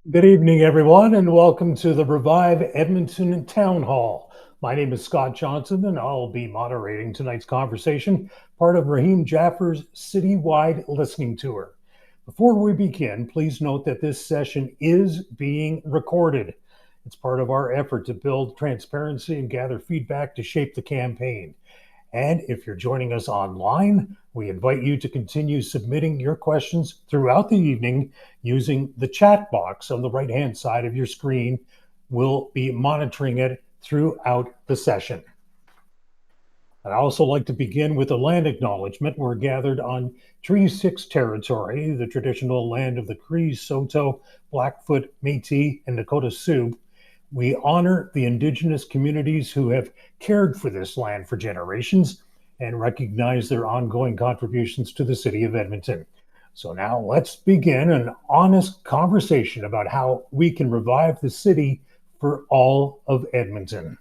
Good evening, everyone, and welcome to the Revive Edmonton Town Hall. My name is Scott Johnson, and I'll be moderating tonight's conversation, part of Raheem Jaffer's citywide listening tour. Before we begin, please note that this session is being recorded. It's part of our effort to build transparency and gather feedback to shape the campaign. And if you're joining us online, we invite you to continue submitting your questions throughout the evening using the chat box on the right hand side of your screen. We'll be monitoring it throughout the session. I'd also like to begin with a land acknowledgement. We're gathered on Treaty 6 territory, the traditional land of the Cree, Saulteaux, Blackfoot, Métis, and Dakota Sioux. We honor the Indigenous communities who have cared for this land for generations and recognize their ongoing contributions to the city of Edmonton. So now let's begin an honest conversation about how we can revive the city for all of Edmonton.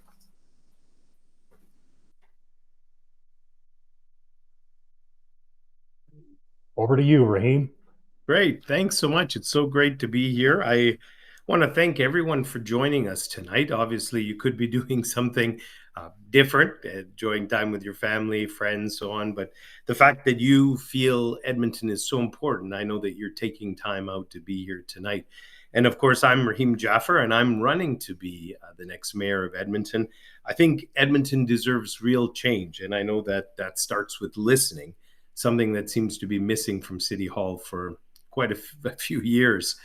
Over to you, Raheem. Great. Thanks so much. It's so great to be here. I want to thank everyone for joining us tonight. Obviously, you could be doing something different, enjoying time with your family, friends, so on. But the fact that you feel Edmonton is so important, I know that you're taking time out to be here tonight. And of course, I'm Raheem Jaffer, and I'm running to be the next mayor of Edmonton. I think Edmonton deserves real change, and I know that that starts with listening, something that seems to be missing from City Hall for quite a few years.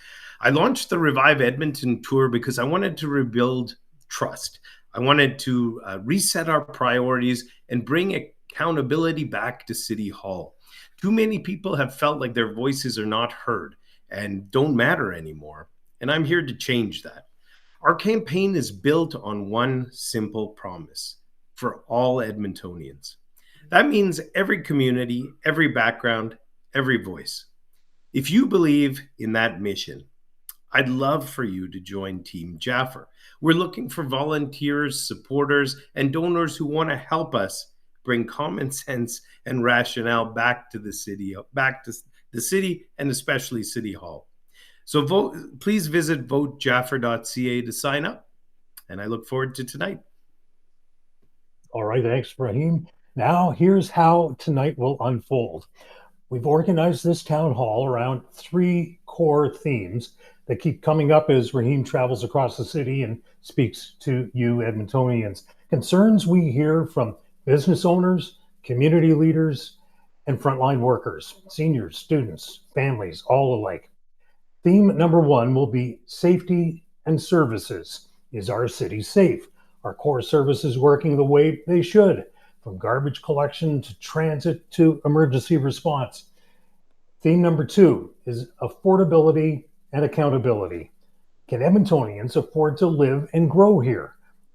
I launched the Revive Edmonton tour because I wanted to rebuild trust. I wanted to reset our priorities and bring accountability back to City Hall. Too many people have felt like their voices are not heard and don't matter anymore. And I'm here to change that. Our campaign is built on one simple promise for all Edmontonians. That means every community, every background, every voice. If you believe in that mission, I'd love for you to join Team Jaffer. We're looking for volunteers, supporters, and donors who want to help us bring common sense and rationale back to the city, and especially City Hall. So please visit votejaffer.ca to sign up, and I look forward to tonight. All right, thanks, Raheem. Now, here's how tonight will unfold. We've organized this town hall around three core themes that keep coming up as Raheem travels across the city and speaks to you Edmontonians. Concerns we hear from business owners, community leaders, and frontline workers, seniors, students, families, all alike. Theme number one will be safety and services. Is our city safe? Are core services working the way they should? From garbage collection to transit to emergency response. Theme number two is affordability and accountability. Can Edmontonians afford to live and grow here?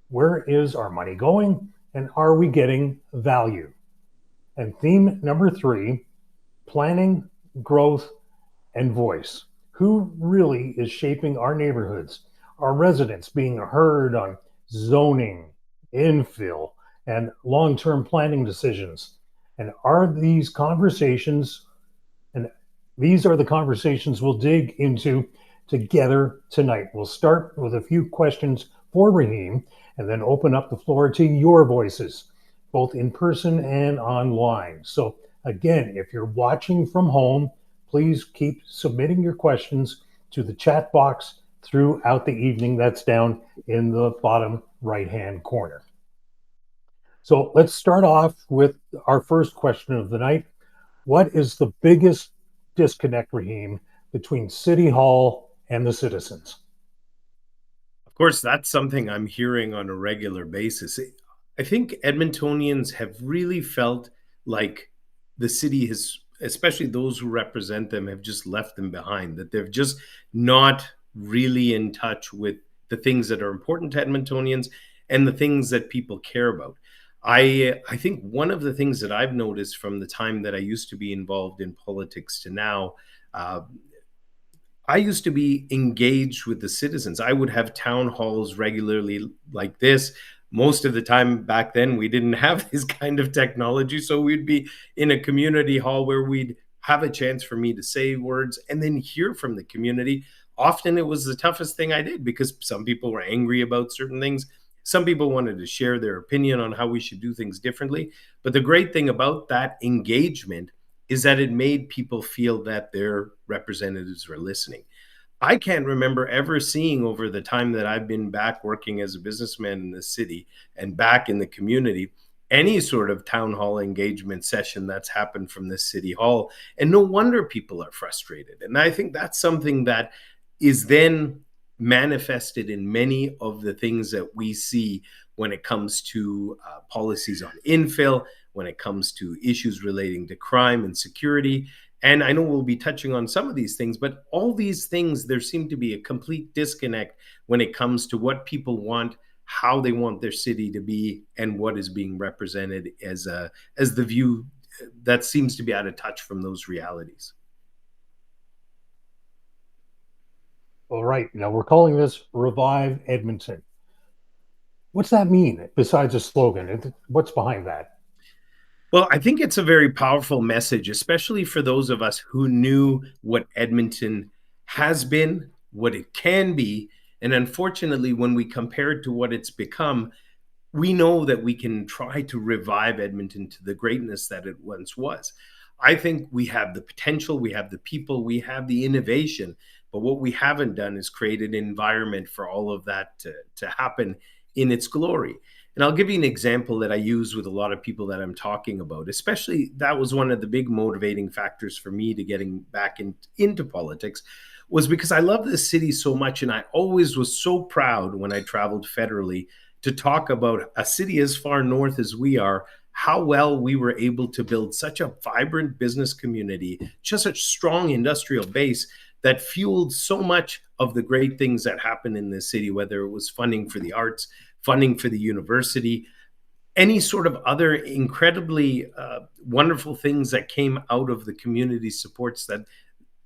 Where is our money going? And are we getting value? And theme number three, planning, growth, and voice. Who really is shaping our neighborhoods? Our residents being heard on zoning, infill, and long-term planning decisions. And are these conversations, and these are the conversations we'll dig into together tonight. We'll start with a few questions for Raheem and then open up the floor to your voices, both in person and online. So again, if you're watching from home, please keep submitting your questions to the chat box throughout the evening. That's down in the bottom right-hand corner. So let's start off with our first question of the night. What is the biggest disconnect, Raheem, between City Hall and the citizens? Of course, that's something I'm hearing on a regular basis. I think Edmontonians have really felt like the city has, especially those who represent them, have just left them behind, that they're just not really in touch with the things that are important to Edmontonians and the things that people care about. I think one of the things that I've noticed from the time that I used to be involved in politics to now, I used to be engaged with the citizens. I would have town halls regularly like this. Most of the time back then, we didn't have this kind of technology. So we'd be in a community hall where we'd have a chance for me to say words and then hear from the community. often it was the toughest thing I did because some people were angry about certain things. Some people wanted to share their opinion on how we should do things differently. But the great thing about that engagement is that it made people feel that their representatives were listening. I can't remember ever seeing over the time that I've been back working as a businessman in the city and back in the community any sort of town hall engagement session that's happened from this city hall. And no wonder people are frustrated. And I think that's something that is then manifested in many of the things that we see when it comes to policies on infill, when it comes to issues relating to crime and security. And I know we'll be touching on some of these things, but all these things, there seem to be a complete disconnect when it comes to what people want, how they want their city to be, and what is being represented as the view that seems to be out of touch from those realities. All right. Now we're calling this Revive Edmonton. What's that mean besides a slogan? What's behind that? Well, I think it's a very powerful message, especially for those of us who knew what Edmonton has been, what it can be. And unfortunately, when we compare it to what it's become, we know that we can try to revive Edmonton to the greatness that it once was. I think we have the potential, we have the people, we have the innovation, but what we haven't done is create an environment for all of that to happen in its glory. And I'll give you an example that I use with a lot of people that I'm talking about, especially that was one of the big motivating factors for me to getting back into politics was because I love this city so much. And I always was so proud when I traveled federally to talk about a city as far north as we are, how well we were able to build such a vibrant business community, just a strong industrial base that fueled so much of the great things that happened in this city, whether it was funding for the arts, funding for the university, any sort of other incredibly wonderful things that came out of the community supports that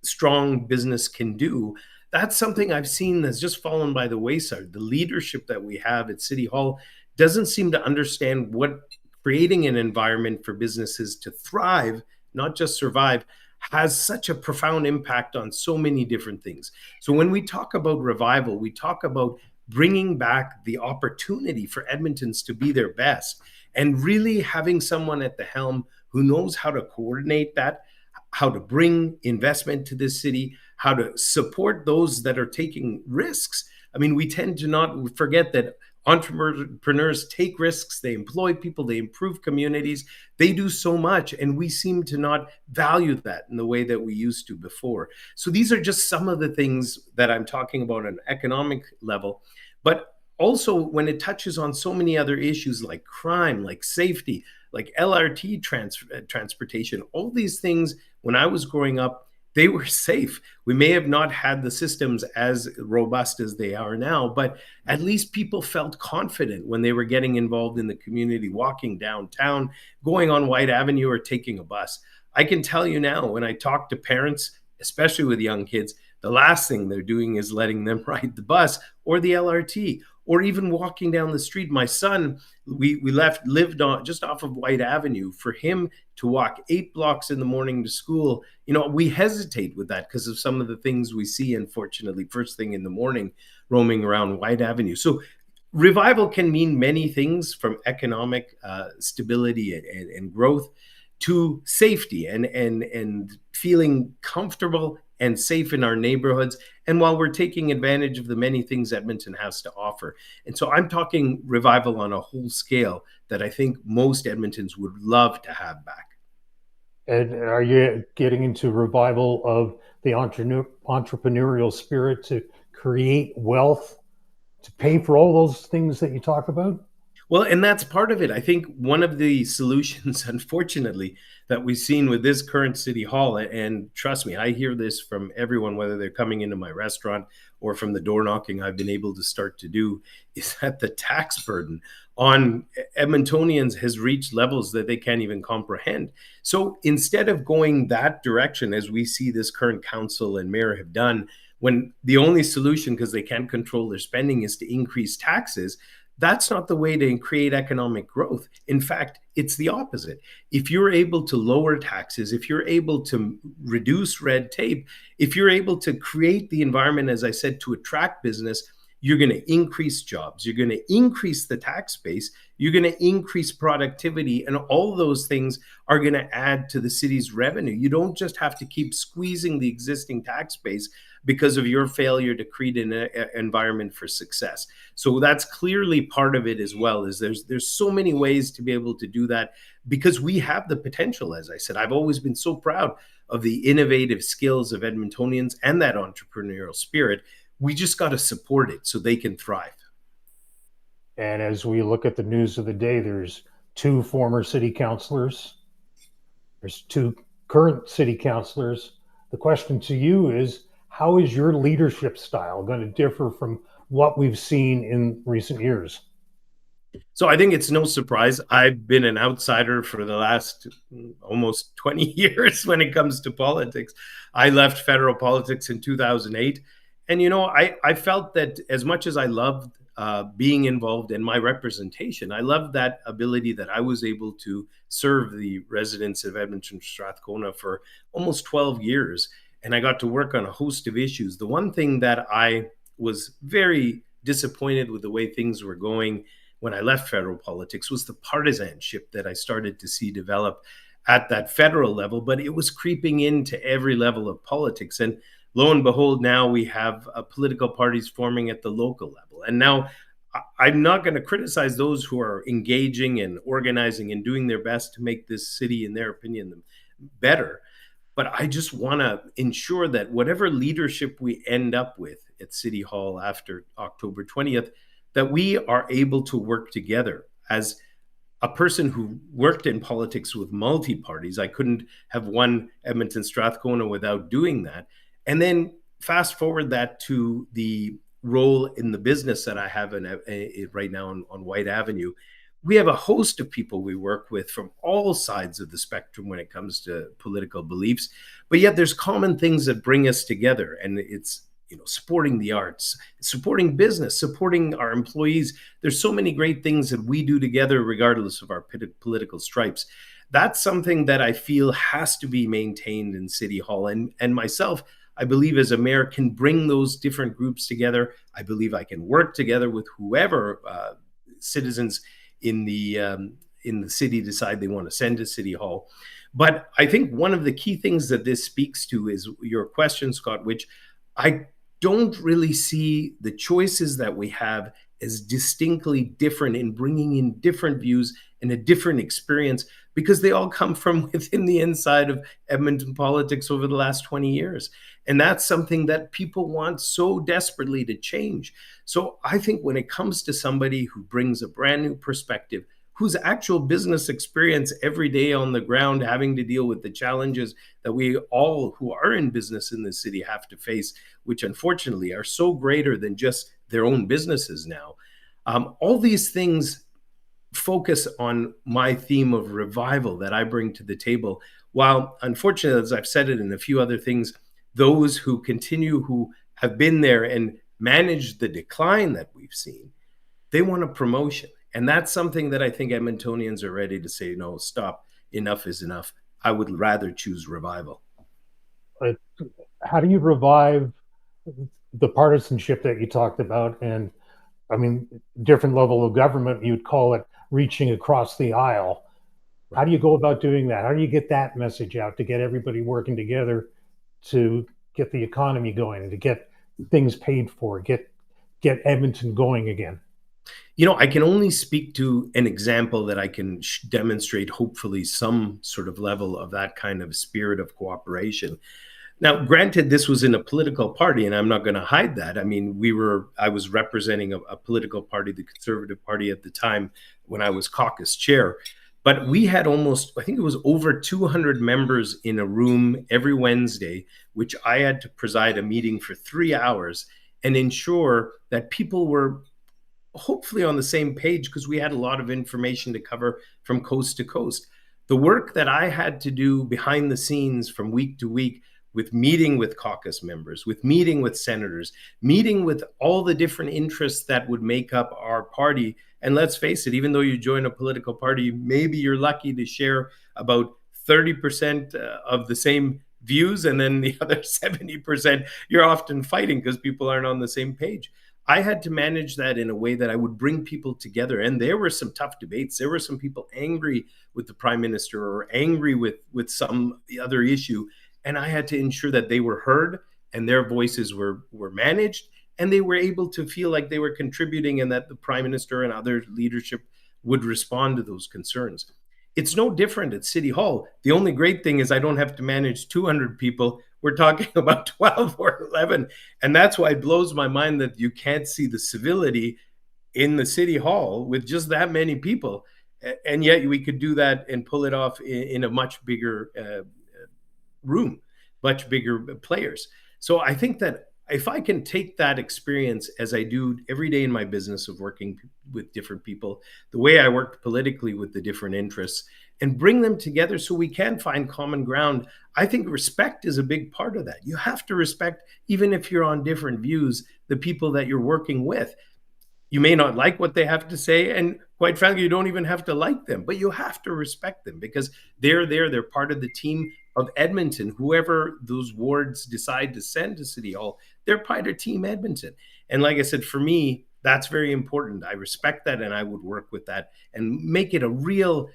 strong business can do. That's something I've seen that's just fallen by the wayside. The leadership that we have at City Hall doesn't seem to understand what creating an environment for businesses to thrive, not just survive, has such a profound impact on so many different things. So when we talk about revival, we talk about bringing back the opportunity for Edmontons to be their best and really having someone at the helm who knows how to coordinate that, how to bring investment to this city, how to support those that are taking risks. I mean, we tend to not forget that entrepreneurs take risks, they employ people, they improve communities, they do so much, and we seem to not value that in the way that we used to before. So these are just some of the things that I'm talking about on an economic level, but also when it touches on so many other issues like crime, like safety, like LRT transportation, all these things, when I was growing up, they were safe. We may have not had the systems as robust as they are now, but at least people felt confident when they were getting involved in the community, walking downtown, going on White Avenue, or taking a bus. I can tell you now, when I talk to parents, especially with young kids, the last thing they're doing is letting them ride the bus or the LRT or even walking down the street. My son, we lived on just off of White Avenue. For him to walk 8 blocks in the morning to school, we hesitate with that because of some of the things we see, unfortunately, first thing in the morning, roaming around White Avenue. So revival can mean many things, from economic stability and growth to safety and feeling comfortable and safe in our neighborhoods, and while we're taking advantage of the many things Edmonton has to offer. And so I'm talking revival on a whole scale that I think most Edmontons would love to have back. And are you getting into revival of the entrepreneurial spirit to create wealth to pay for all those things that you talk about? Well, and that's part of it. I think one of the solutions, unfortunately, that we've seen with this current city hall, and trust me, I hear this from everyone, whether they're coming into my restaurant or from the door knocking I've been able to start to do, is that the tax burden on Edmontonians has reached levels that they can't even comprehend. So instead of going that direction, as we see this current council and mayor have done, when the only solution, because they can't control their spending, is to increase taxes, That's not the way to create economic growth. In fact, it's the opposite. If you're able to lower taxes, if you're able to reduce red tape, if you're able to create the environment, as I said, to attract business, you're going to increase jobs, you're going to increase the tax base, you're going to increase productivity, and all those things are going to add to the city's revenue. You don't just have to keep squeezing the existing tax base because of your failure to create an environment for success. So that's clearly part of it as well. Is there's so many ways to be able to do that because we have the potential. As I said, I've always been so proud of the innovative skills of Edmontonians and that entrepreneurial spirit. We just got to support it so they can thrive. And as we look at the news of the day, there's two former city councilors, there's two current city councilors. The question to you is, how is your leadership style going to differ from what we've seen in recent years? So I think it's no surprise. I've been an outsider for the last almost 20 years when it comes to politics. I left federal politics in 2008. And, I felt that as much as I loved being involved in my representation, I loved that ability that I was able to serve the residents of Edmonton, Strathcona for almost 12 years. And I got to work on a host of issues. The one thing that I was very disappointed with the way things were going when I left federal politics was the partisanship that I started to see develop at that federal level, but it was creeping into every level of politics. And lo and behold, now we have political parties forming at the local level. And now I'm not going to criticize those who are engaging and organizing and doing their best to make this city, in their opinion, better. But I just want to ensure that whatever leadership we end up with at City Hall after October 20th, that we are able to work together. As a person who worked in politics with multi parties, I couldn't have won Edmonton Strathcona without doing that. And then fast forward that to the role in the business that I have right now on White Avenue. We have a host of people we work with from all sides of the spectrum when it comes to political beliefs, but yet there's common things that bring us together, and it's supporting the arts, supporting business, supporting our employees. There's so many great things that we do together regardless of our political stripes. That's something that I feel has to be maintained in City Hall, and myself, I believe as a mayor, can bring those different groups together. I believe I can work together with whoever citizens in the city decide they want to send to City Hall. But I think one of the key things that this speaks to is your question, Scott, which I don't really see the choices that we have as distinctly different in bringing in different views and a different experience, because they all come from within the inside of Edmonton politics over the last 20 years. And that's something that people want so desperately to change. So I think when it comes to somebody who brings a brand new perspective, whose actual business experience every day on the ground, having to deal with the challenges that we all who are in business in this city have to face, which unfortunately are so greater than just their own businesses now. All these things focus on my theme of revival that I bring to the table. While unfortunately, as I've said it in a few other things, those who have been there and managed the decline that we've seen, they want a promotion. And that's something that I think Edmontonians are ready to say, no, stop, enough is enough. I would rather choose revival. How do you revive the partisanship that you talked about? And I mean, different level of government, you'd call it reaching across the aisle. How do you go about doing that? How do you get that message out to get everybody working together to get the economy going, to get things paid for, get Edmonton going again? I can only speak to an example that I can demonstrate, hopefully, some sort of level of that kind of spirit of cooperation. Now, granted, this was in a political party, and I'm not going to hide that. I mean, I was representing a political party, the Conservative Party at the time, when I was caucus chair. But we had I think it was over 200 members in a room every Wednesday, which I had to preside a meeting for 3 hours and ensure that people were hopefully on the same page, because we had a lot of information to cover from coast to coast. The work that I had to do behind the scenes from week to week with meeting with caucus members, with meeting with senators, meeting with all the different interests that would make up our party. And let's face it, even though you join a political party, maybe you're lucky to share about 30% of the same views, and then the other 70% you're often fighting because people aren't on the same page. I had to manage that in a way that I would bring people together. And there were some tough debates. There were some people angry with the prime minister or angry with some other issue. And I had to ensure that they were heard and their voices were managed, and they were able to feel like they were contributing and that the prime minister and other leadership would respond to those concerns. It's no different at City Hall. The only great thing is I don't have to manage 200 people. We're talking about 12 or 11. And that's why it blows my mind that you can't see the civility in the City Hall with just that many people. And yet we could do that and pull it off in a much bigger room, much bigger players. So I think that if I can take that experience as I do every day in my business of working with different people, the way I worked politically with the different interests, and bring them together so we can find common ground, I think respect is a big part of that. You have to respect, even if you're on different views, the people that you're working with. You may not like what they have to say, and quite frankly, you don't even have to like them, but you have to respect them because they're there. They're part of the team of Edmonton. Whoever those wards decide to send to City Hall, they're part of Team Edmonton. And like I said, for me, that's very important. I respect that, and I would work with that and make it a real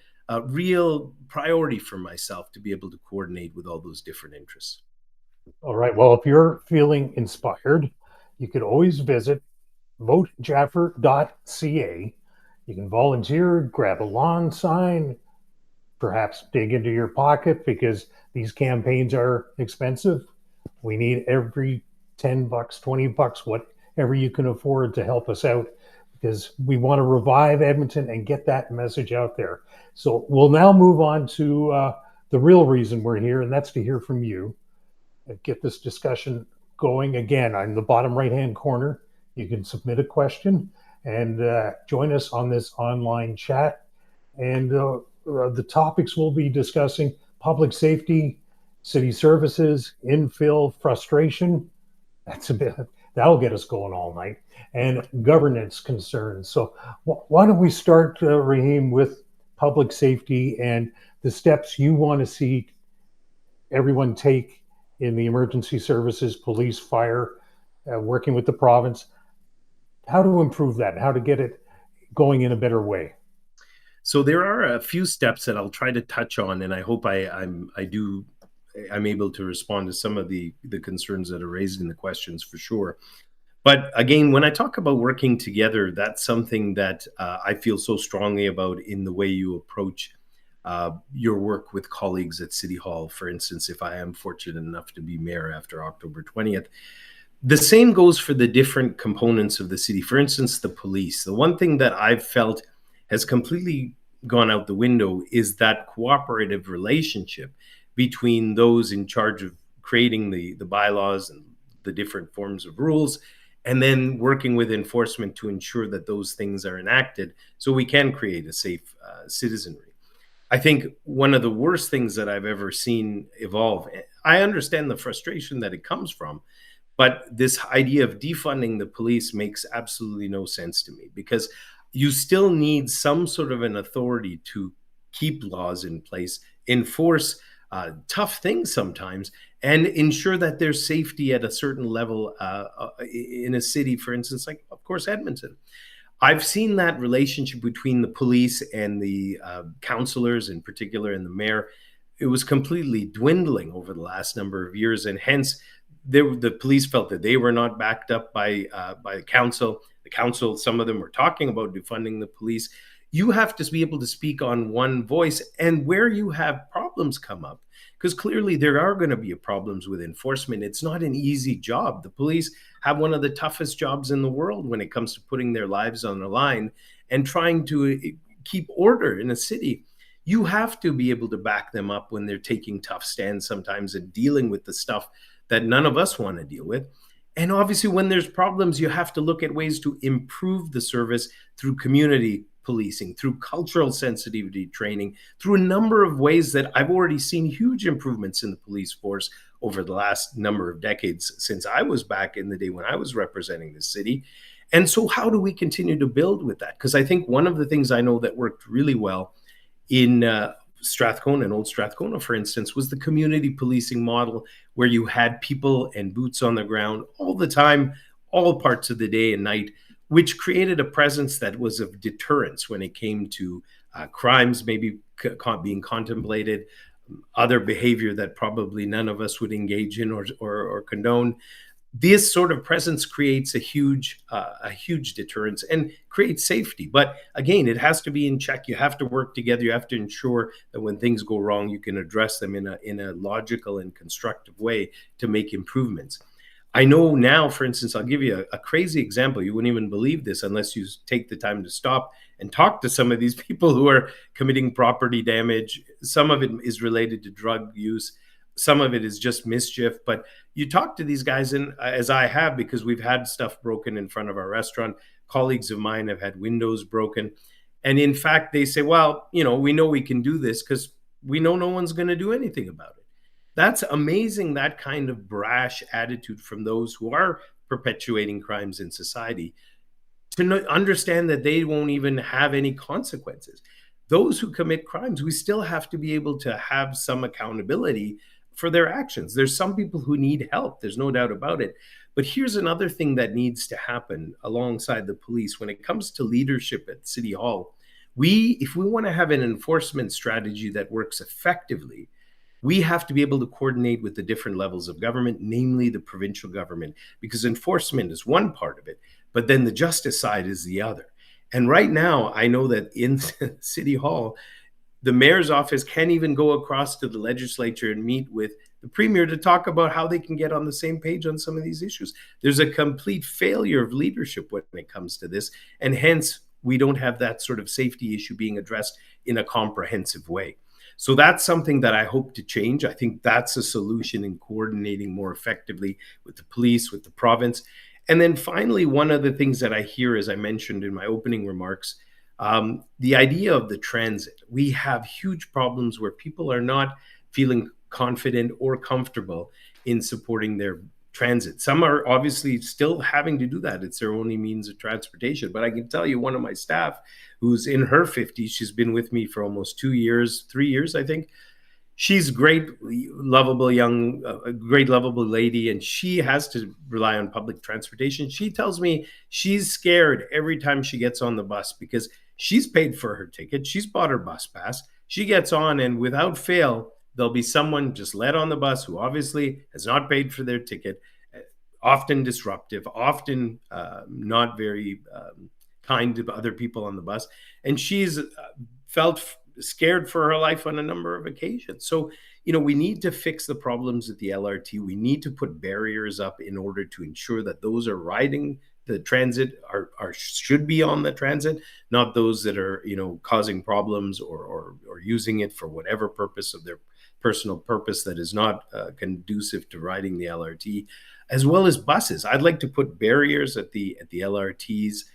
priority for myself to be able to coordinate with all those different interests. All right. Well, if you're feeling inspired, you could always visit votejaffer.ca. You can volunteer, grab a lawn sign, perhaps dig into your pocket because these campaigns are expensive. We need every 10 bucks, 20 bucks, whatever you can afford to help us out because we want to revive Edmonton and get that message out there. So we'll now move on to the real reason we're here, and that's to hear from you. Get this discussion going. Again, on the bottom right-hand corner, you can submit a question and join us on this online chat. And the topics we'll be discussing: public safety, city services, infill, frustration. That's a bit, that'll get us going all night. And governance concerns. So why don't we start, Raheem, with public safety and the steps you want to see everyone take in the emergency services, police, fire, working with the province, how to improve that, how to get it going in a better way. So there are a few steps that I'll try to touch on, and I hope I'm able to respond to some of the concerns that are raised in the questions for sure. But again, when I talk about working together, that's something that I feel so strongly about in the way you approach your work with colleagues at City Hall. For instance, if I am fortunate enough to be mayor after October 20th, the same goes for the different components of the city. For instance, the police. The one thing that I've felt has completely gone out the window is that cooperative relationship between those in charge of creating the bylaws and the different forms of rules, and then working with enforcement to ensure that those things are enacted so we can create a safe citizenry. I think one of the worst things that I've ever seen evolve, I understand the frustration that it comes from, but this idea of defunding the police makes absolutely no sense to me because you still need some sort of an authority to keep laws in place, enforce tough things sometimes, and ensure that there's safety at a certain level in a city, for instance, like, of course, Edmonton. I've seen that relationship between the police and the councillors, in particular, and the mayor. It was completely dwindling over the last number of years, and hence the police felt that they were not backed up by the council. The council, some of them were talking about defunding the police. You have to be able to speak on one voice, and where you have problems come up, because clearly there are going to be problems with enforcement. It's not an easy job. The police have one of the toughest jobs in the world when it comes to putting their lives on the line and trying to keep order in a city. You have to be able to back them up when they're taking tough stands sometimes and dealing with the stuff that none of us want to deal with. And obviously, when there's problems, you have to look at ways to improve the service through community policing, through cultural sensitivity training, through a number of ways that I've already seen huge improvements in the police force over the last number of decades since I was back in the day when I was representing the city. And so, how do we continue to build with that? Because I think one of the things I know that worked really well in Strathcona and Old Strathcona, for instance, was the community policing model where you had people and boots on the ground all the time, all parts of the day and night, which created a presence that was of deterrence when it came to crimes maybe being contemplated, other behavior that probably none of us would engage in or condone. This sort of presence creates a huge deterrence and creates safety. But again, it has to be in check. You have to work together. You have to ensure that when things go wrong, you can address them in a logical and constructive way to make improvements. I know now, for instance, I'll give you a crazy example. You wouldn't even believe this unless you take the time to stop and talk to some of these people who are committing property damage. Some of it is related to drug use, some of it is just mischief. But you talk to these guys, and as I have, because we've had stuff broken in front of our restaurant, colleagues of mine have had windows broken. And in fact, they say, well, we know we can do this because we know no one's going to do anything about it. That's amazing, that kind of brash attitude from those who are perpetuating crimes in society, to understand that they won't even have any consequences. Those who commit crimes, we still have to be able to have some accountability for their actions. There's some people who need help, there's no doubt about it. But here's another thing that needs to happen alongside the police when it comes to leadership at City Hall. If we want to have an enforcement strategy that works effectively, we have to be able to coordinate with the different levels of government, namely the provincial government, because enforcement is one part of it, but then the justice side is the other. And right now, I know that in City Hall, the mayor's office can't even go across to the legislature and meet with the premier to talk about how they can get on the same page on some of these issues. There's a complete failure of leadership when it comes to this, and hence we don't have that sort of safety issue being addressed in a comprehensive way. So that's something that I hope to change. I think that's a solution in coordinating more effectively with the police, with the province. And then finally, one of the things that I hear, as I mentioned in my opening remarks, the idea of the transit. We have huge problems where people are not feeling confident or comfortable in supporting their transit. Some are obviously still having to do that. It's their only means of transportation. But I can tell you, one of my staff who's in her 50s, she's been with me for almost 2 years, 3 years, I think. She's great, lovable young, great lovable lady, and she has to rely on public transportation. She tells me she's scared every time she gets on the bus because she's paid for her ticket. She's bought her bus pass. She gets on, and without fail, there'll be someone just let on the bus who obviously has not paid for their ticket, often disruptive, often not very kind to other people on the bus. And she's felt scared for her life on a number of occasions. So, we need to fix the problems at the LRT. We need to put barriers up in order to ensure that those are riding the transit are should be on the transit, not those that are, causing problems or using it for whatever purpose of their personal purpose that is not conducive to riding the LRT, as well as buses. I'd like to put barriers at the LRT's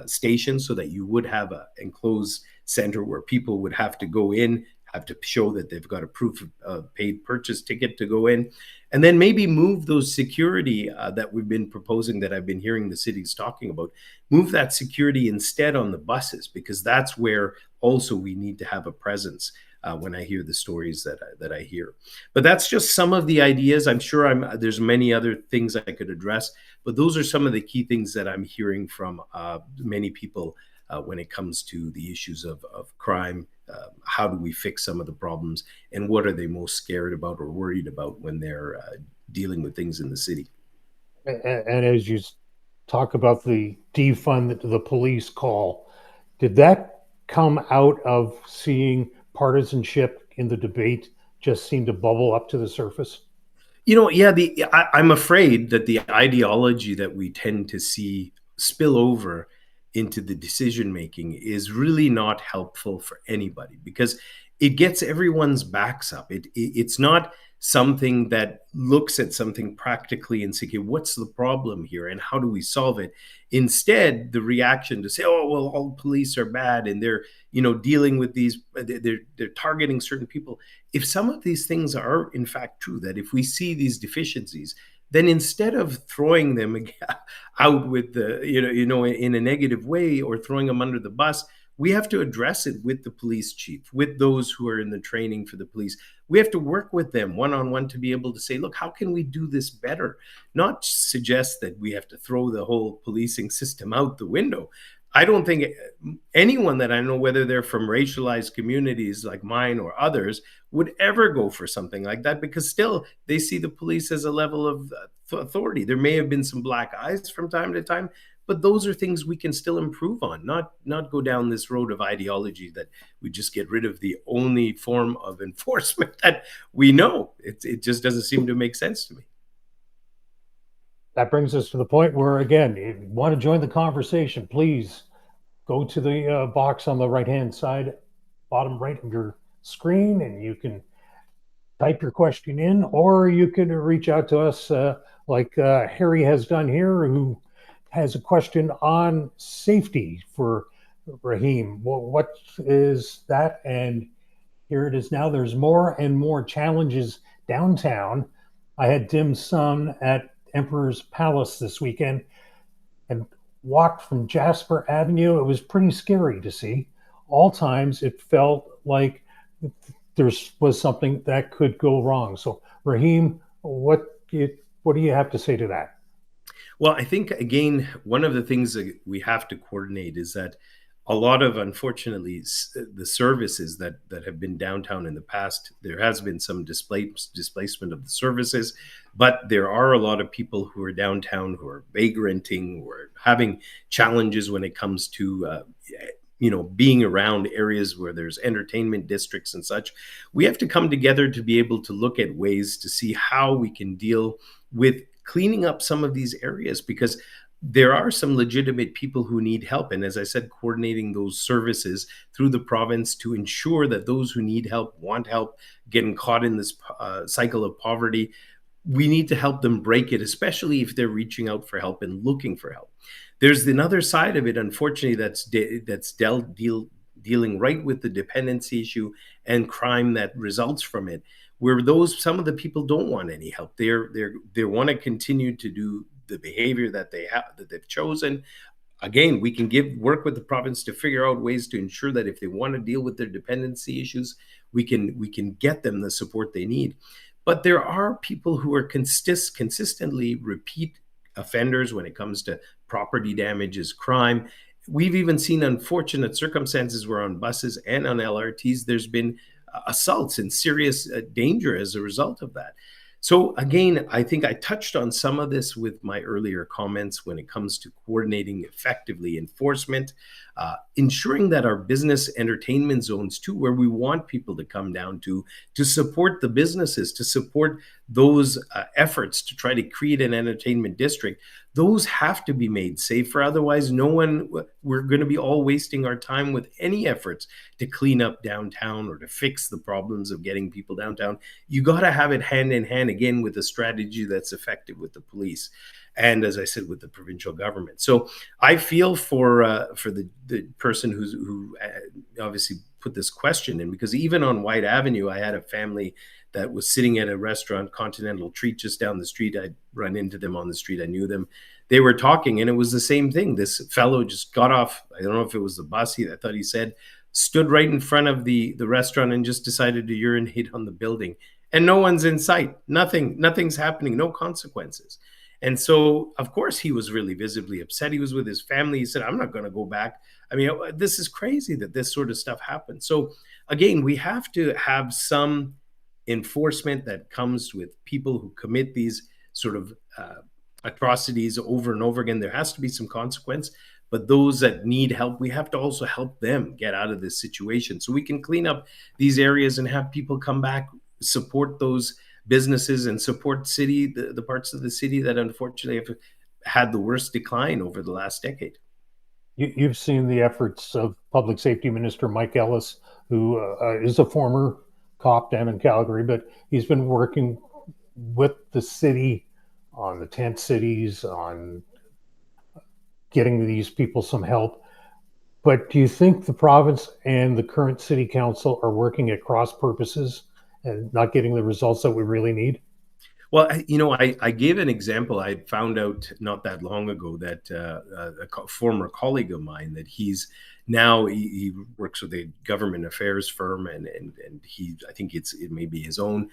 station so that you would have an enclosed center where people would have to go in, have to show that they've got a proof of paid purchase ticket to go in, and then maybe move those security that we've been proposing, that I've been hearing the cities talking about, move that security instead on the buses, because that's where also we need to have a presence. When I hear the stories that I hear, but that's just some of the ideas. I'm sure there's many other things I could address, but those are some of the key things that I'm hearing from many people when it comes to the issues of crime. How do we fix some of the problems, and what are they most scared about or worried about when they're dealing with things in the city? And as you talk about the defund the police call, did that come out of seeing partisanship in the debate just seem to bubble up to the surface? Yeah, I'm afraid that the ideology that we tend to see spill over into the decision making is really not helpful for anybody, because it gets everyone's backs up. It's not something that looks at something practically and say, okay, what's the problem here and how do we solve it? Instead, the reaction to say, oh, well, all police are bad and they're, dealing with these, they're targeting certain people. If some of these things are in fact true, that if we see these deficiencies, then instead of throwing them out with the, in a negative way or throwing them under the bus, we have to address it with the police chief, with those who are in the training for the police. We have to work with them one on one to be able to say, look, how can we do this better? Not suggest that we have to throw the whole policing system out the window. I don't think anyone that I know, whether they're from racialized communities like mine or others, would ever go for something like that, because still they see the police as a level of authority. There may have been some black eyes from time to time, but those are things we can still improve on, not go down this road of ideology that we just get rid of the only form of enforcement that we know. It just doesn't seem to make sense to me. That brings us to the point where, again, if you want to join the conversation, please go to the box on the right hand side, bottom right of your screen, and you can type your question in, or you can reach out to us like Harry has done here, who has a question on safety for Raheem. Well, what is that? And here it is now. There's more and more challenges downtown. I had dim sum at Emperor's Palace this weekend and walked from Jasper Avenue. It was pretty scary to see. All times it felt like there was something that could go wrong. So, Raheem, what do you have to say to that? Well, I think, again, one of the things that we have to coordinate is that a lot of, unfortunately, the services that have been downtown in the past, there has been some displacement of the services, but there are a lot of people who are downtown who are vagranting, who are having challenges when it comes to being around areas where there's entertainment districts and such. We have to come together to be able to look at ways to see how we can deal with cleaning up some of these areas, because there are some legitimate people who need help. And as I said, coordinating those services through the province to ensure that those who need help, want help, getting caught in this cycle of poverty, we need to help them break it, especially if they're reaching out for help and looking for help. There's another side of it, unfortunately, that's dealing right with the dependency issue and crime that results from it, where some of the people don't want any help. They want to continue to do the behavior that they've chosen. Again, we can work with the province to figure out ways to ensure that if they want to deal with their dependency issues, we can get them the support they need. But there are people who are consistently repeat offenders when it comes to property damages, crime. We've even seen unfortunate circumstances where on buses and on LRTs, there's been assaults and serious danger as a result of that. So again, I think I touched on some of this with my earlier comments when it comes to coordinating effectively enforcement, ensuring that our business entertainment zones too, where we want people to come down to support the businesses, to support those efforts to try to create an entertainment district, those have to be made safer. Otherwise, we're going to be all wasting our time with any efforts to clean up downtown or to fix the problems of getting people downtown. You got to have it hand in hand, again, with a strategy that's effective with the police. And as I said, with the provincial government. So I feel for the person who obviously put this question in, because even on White Avenue, I had a family that was sitting at a restaurant, Continental Treat, just down the street. I'd run into them on the street. I knew them. They were talking, and it was the same thing. This fellow just got off. I don't know if it was the bus. I thought he said, stood right in front of the restaurant and just decided to urinate on the building. And no one's in sight. Nothing's happening. No consequences. And so, of course, he was really visibly upset. He was with his family. He said, I'm not going to go back. I mean, this is crazy that this sort of stuff happens. So, again, we have to have some enforcement that comes with people who commit these sort of atrocities over and over again. There has to be some consequence. But those that need help, we have to also help them get out of this situation so we can clean up these areas and have people come back, support those businesses and support the parts of the city that unfortunately have had the worst decline over the last decade. You've seen the efforts of Public Safety Minister Mike Ellis, who is a former cop down in Calgary, but he's been working with the city on the tent cities, on getting these people some help. But do you think the province and the current city council are working at cross purposes and not getting the results that we really need? Well, I gave an example. I found out not that long ago that former colleague of mine that he works with a government affairs firm, and I think it may be his own,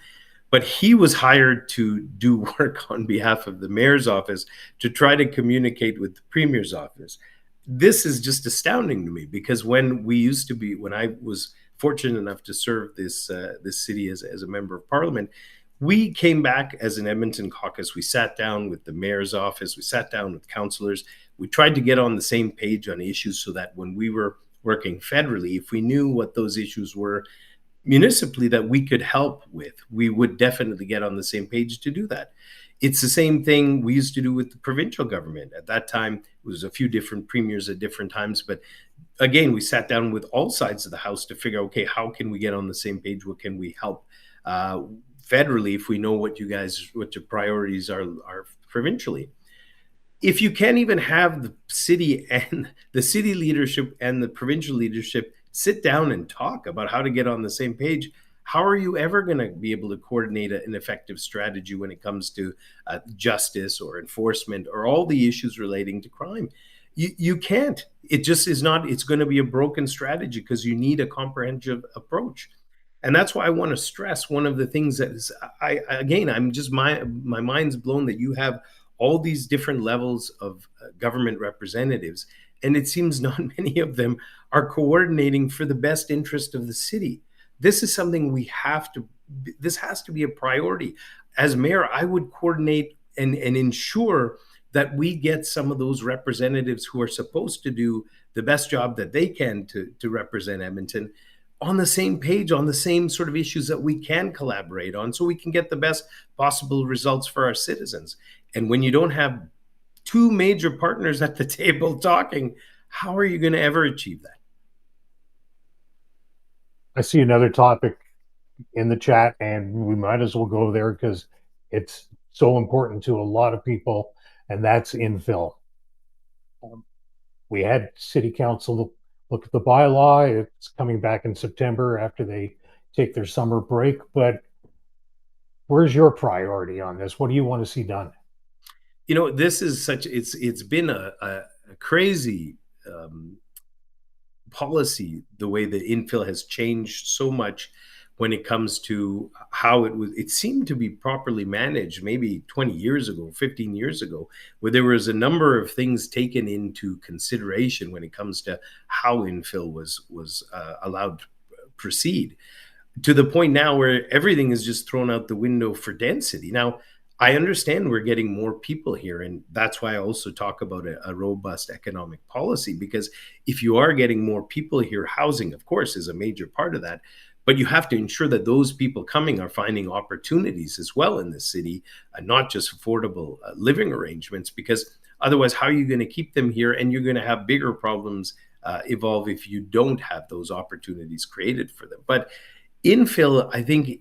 but he was hired to do work on behalf of the mayor's office to try to communicate with the premier's office. This is just astounding to me because when I was fortunate enough to serve this city as a member of parliament, we came back as an Edmonton caucus. We sat down with the mayor's office. We sat down with councillors. We tried to get on the same page on issues so that when we were working federally, if we knew what those issues were municipally that we could help with, we would definitely get on the same page to do that. It's the same thing we used to do with the provincial government. At that time, it was a few different premiers at different times, but again, we sat down with all sides of the house to figure, okay, how can we get on the same page? What can we help uh, federally if we know what your priorities are provincially? If you can't even have the city leadership and the provincial leadership sit down and talk about how to get on the same page, how are you ever going to be able to coordinate an effective strategy when it comes to justice or enforcement or all the issues relating to crime? You can't. It just is not. It's going to be a broken strategy because you need a comprehensive approach. And that's why I want to stress one of the things that is, I'm just, my mind's blown that you have all these different levels of government representatives, and it seems not many of them are coordinating for the best interest of the city. This is something this has to be a priority. As mayor, I would coordinate and ensure that we get some of those representatives who are supposed to do the best job that they can to represent Edmonton on the same page, on the same sort of issues that we can collaborate on so we can get the best possible results for our citizens. And when you don't have two major partners at the table talking, how are you going to ever achieve that? I see another topic in the chat, and we might as well go there because it's so important to a lot of people, and that's infill. Um, we had city council look at the bylaw. It's coming back in September after they take their summer break. But where's your priority on this? What do you want to see done? This is it's been a crazy um, policy, the way the infill has changed so much when it comes to how it seemed to be properly managed maybe 20 years ago, 15 years ago, where there was a number of things taken into consideration when it comes to how infill was allowed to proceed, to the point now where everything is just thrown out the window for density. Now, I understand we're getting more people here, and that's why I also talk about a robust economic policy. Because if you are getting more people here, housing, of course, is a major part of that. But you have to ensure that those people coming are finding opportunities as well in the city, not just affordable living arrangements. Because otherwise, how are you going to keep them here? And you're going to have bigger problems evolve if you don't have those opportunities created for them. But infill, I think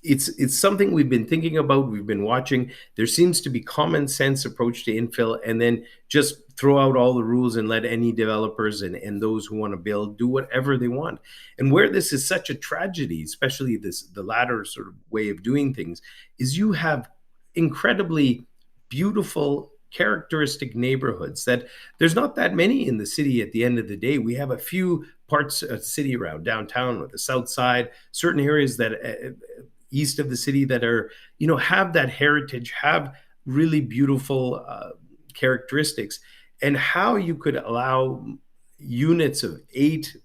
it's something we've been thinking about, we've been watching. There seems to be common sense approach to infill, and then just throw out all the rules and let any developers and those who want to build do whatever they want. And where this is such a tragedy, especially the latter sort of way of doing things, is you have incredibly beautiful characteristic neighborhoods that there's not that many in the city. At the end of the day, we have a few parts of the city around downtown or the south side, certain areas that east of the city that are, have that heritage, have really beautiful characteristics. And how you could allow units of 8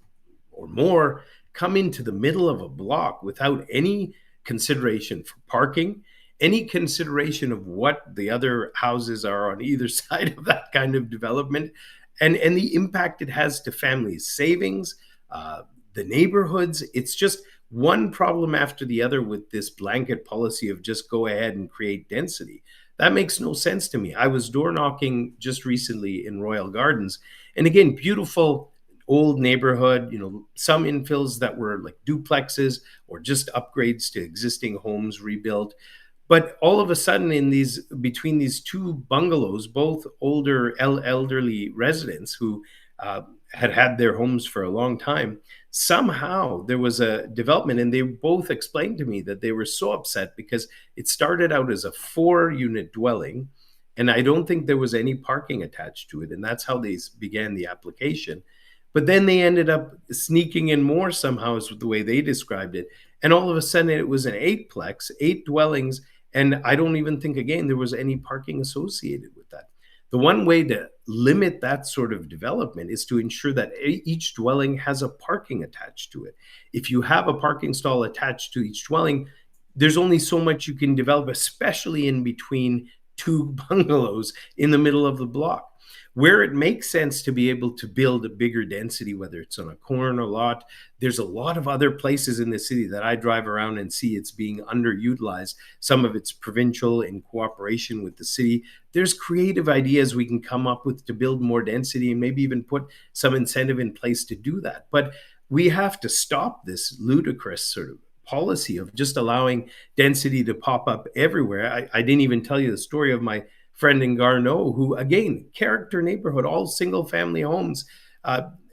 or more come into the middle of a block without any consideration for parking, any consideration of what the other houses are on either side of that kind of development, and the impact it has to families' savings, the neighborhoods. It's just one problem after the other with this blanket policy of just go ahead and create density. That makes no sense to me. I was door knocking just recently in Royal Gardens, and again, beautiful old neighborhood, some infills that were like duplexes or just upgrades to existing homes rebuilt. But all of a sudden, in these between these two bungalows, both older elderly residents who had had their homes for a long time, somehow there was a development, and they both explained to me that they were so upset because it started out as a 4 unit dwelling, and I don't think there was any parking attached to it, and that's how they began the application. But then they ended up sneaking in more somehow, is the way they described it. And all of a sudden, it was an eightplex, 8 dwellings, and I don't even think, again, there was any parking associated with that. The one way to limit that sort of development is to ensure that each dwelling has a parking attached to it. If you have a parking stall attached to each dwelling, there's only so much you can develop, especially in between two bungalows in the middle of the block. Where it makes sense to be able to build a bigger density, whether it's on a corner lot, there's a lot of other places in the city that I drive around and see it's being underutilized. Some of it's provincial in cooperation with the city. There's creative ideas we can come up with to build more density and maybe even put some incentive in place to do that. But we have to stop this ludicrous sort of policy of just allowing density to pop up everywhere. I didn't even tell you the story of my friend in Garneau, who, again, character neighborhood, all single family homes,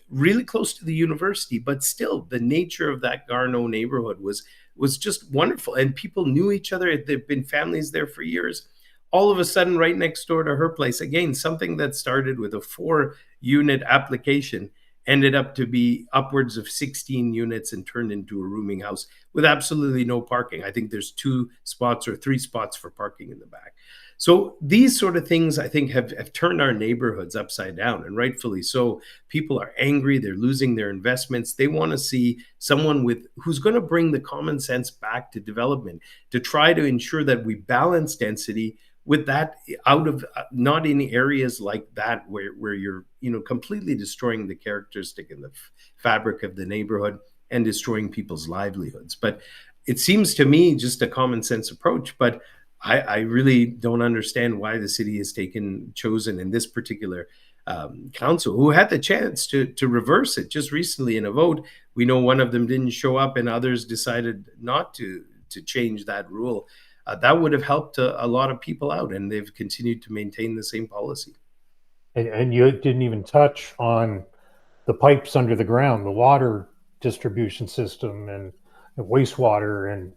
really close to the university, but still the nature of that Garneau neighborhood was just wonderful. And people knew each other. There've been families there for years. All of a sudden, right next door to her place, again, something that started with a 4 unit application ended up to be upwards of 16 units and turned into a rooming house with absolutely no parking. I think there's 2 spots or 3 spots for parking in the back. So these sort of things, I think, have turned our neighborhoods upside down, and rightfully so. People are angry. They're losing their investments. They want to see someone who's going to bring the common sense back to development, to try to ensure that we balance density with that, out of not in areas like that where you're completely destroying the characteristic and the fabric of the neighborhood and destroying people's livelihoods. But it seems to me just a common sense approach. But I really don't understand why the city has chosen in this particular council, who had the chance to reverse it just recently in a vote. We know one of them didn't show up, and others decided not to change that rule. That would have helped a lot of people out, and they've continued to maintain the same policy. And you didn't even touch on the pipes under the ground, the water distribution system, and wastewater. And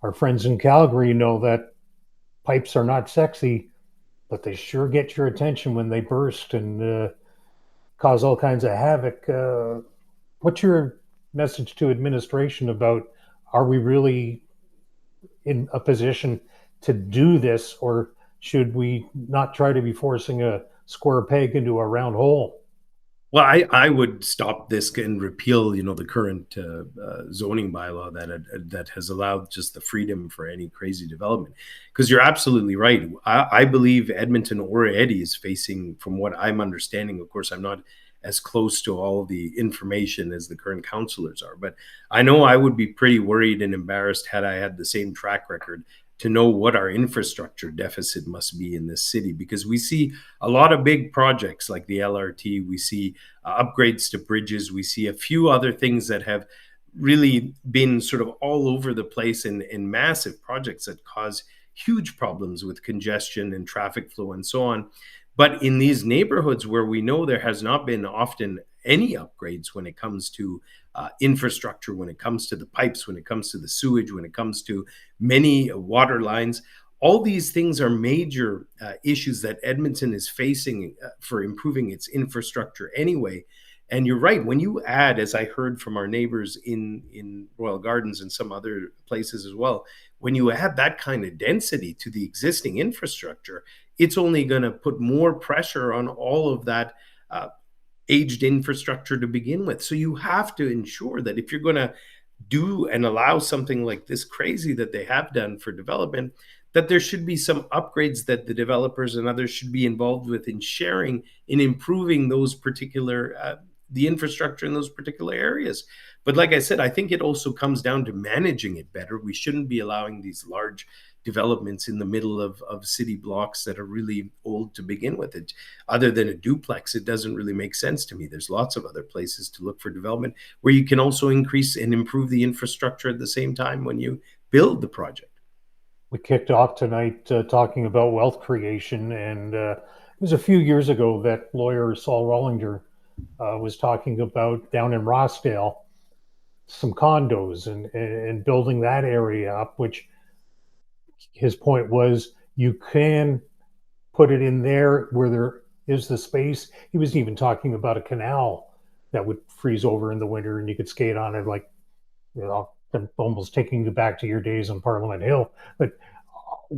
our friends in Calgary know that pipes are not sexy, but they sure get your attention when they burst and cause all kinds of havoc. What's your message to administration about, are we really in a position to do this, or should we not try to be forcing a square peg into a round hole? Well, I would stop this and repeal, the current zoning bylaw that has allowed just the freedom for any crazy development. Because you're absolutely right. I believe Edmonton already is facing, from what I'm understanding, of course, I'm not as close to all the information as the current councillors are, but I know I would be pretty worried and embarrassed had I had the same track record to know what our infrastructure deficit must be in this city, because we see a lot of big projects like the LRT, we see upgrades to bridges, we see a few other things that have really been sort of all over the place in massive projects that cause huge problems with congestion and traffic flow and so on. But in these neighborhoods where we know there has not been often any upgrades when it comes to infrastructure, when it comes to the pipes, when it comes to the sewage, when it comes to many water lines, all these things are major issues that Edmonton is facing for improving its infrastructure anyway. And you're right, when you add, as I heard from our neighbors in Royal Gardens and some other places as well, when you add that kind of density to the existing infrastructure, it's only going to put more pressure on all of that aged infrastructure to begin with. So you have to ensure that if you're going to do and allow something like this crazy that they have done for development, that there should be some upgrades that the developers and others should be involved with in sharing, in improving those particular the infrastructure in those particular areas. But like I said, I think it also comes down to managing it better. We shouldn't be allowing these large developments in the middle of city blocks that are really old to begin with. It, other than a duplex, it doesn't really make sense to me. There's lots of other places to look for development where you can also increase and improve the infrastructure at the same time when you build the project. We kicked off tonight talking about wealth creation, and it was a few years ago that lawyer Saul Rollinger was talking about down in Rossdale some condos and building that area up, which his point was you can put it in there where there is the space. He was even talking about a canal that would freeze over in the winter and you could skate on it, like, you know, almost taking you back to your days on Parliament Hill. But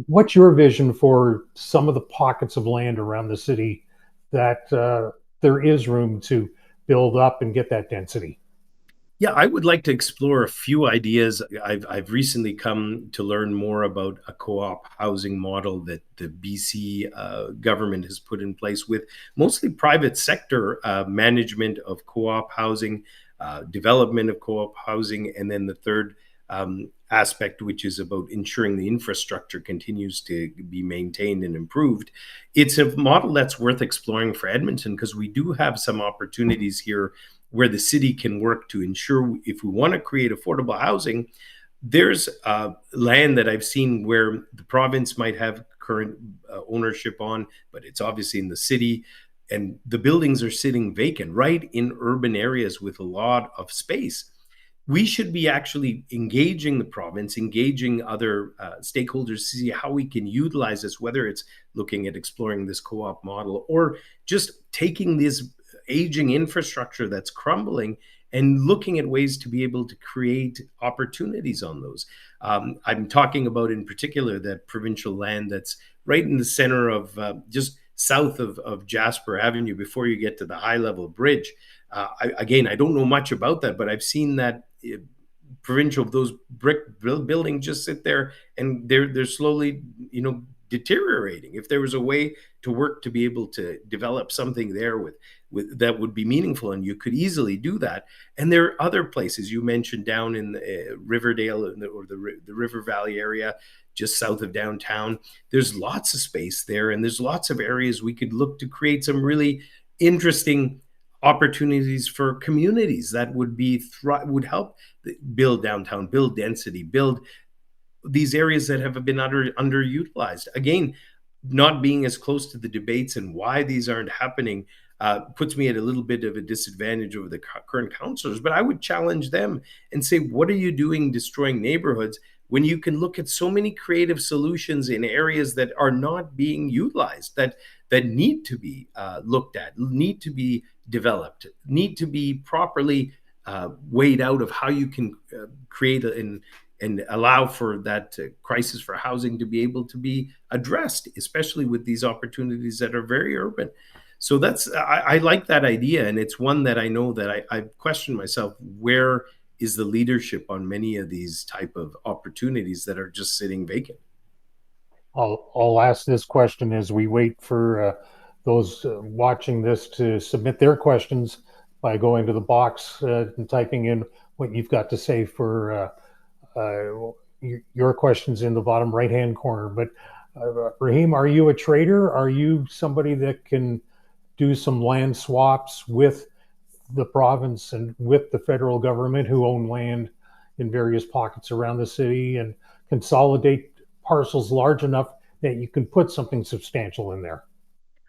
what's your vision for some of the pockets of land around the city that there is room to build up and get that density? Yeah, I would like to explore a few ideas. I've recently come to learn more about a co-op housing model that the BC government has put in place with mostly private sector management of co-op housing, development of co-op housing, and then the third aspect, which is about ensuring the infrastructure continues to be maintained and improved. It's a model that's worth exploring for Edmonton because we do have some opportunities here where the city can work to ensure if we want to create affordable housing. There's land that I've seen where the province might have current ownership on, but it's obviously in the city. And the buildings are sitting vacant right in urban areas with a lot of space. We should be actually engaging the province, engaging other stakeholders to see how we can utilize this, whether it's looking at exploring this co op model or just taking this aging infrastructure that's crumbling and looking at ways to be able to create opportunities on those. I'm talking about in particular that provincial land that's right in the center of just south of Jasper Avenue before you get to the high level bridge. Again, I don't know much about that, but I've seen that provincial, those brick buildings just sit there and they're slowly, deteriorating. If there was a way to work to be able to develop something there with that would be meaningful, and you could easily do that. And there are other places you mentioned down in Riverdale or the River Valley area, just south of downtown. There's lots of space there, and there's lots of areas we could look to create some really interesting opportunities for communities that would help build downtown, build density, build these areas that have been underutilized. Again, not being as close to the debates and why these aren't happening puts me at a little bit of a disadvantage over the current councillors. But I would challenge them and say, what are you doing destroying neighborhoods when you can look at so many creative solutions in areas that are not being utilized, that need to be looked at, need to be developed, need to be properly weighed out of how you can create and allow for that crisis for housing to be able to be addressed, especially with these opportunities that are very urban. So I like that idea, and it's one that I know that I've questioned myself, where is the leadership on many of these type of opportunities that are just sitting vacant? I'll ask this question as we wait for those watching this to submit their questions by going to the box and typing in what you've got to say for your questions in the bottom right hand corner. But Raheem, are you a trader? Are you somebody that can do some land swaps with the province and with the federal government who own land in various pockets around the city and consolidate parcels large enough that you can put something substantial in there?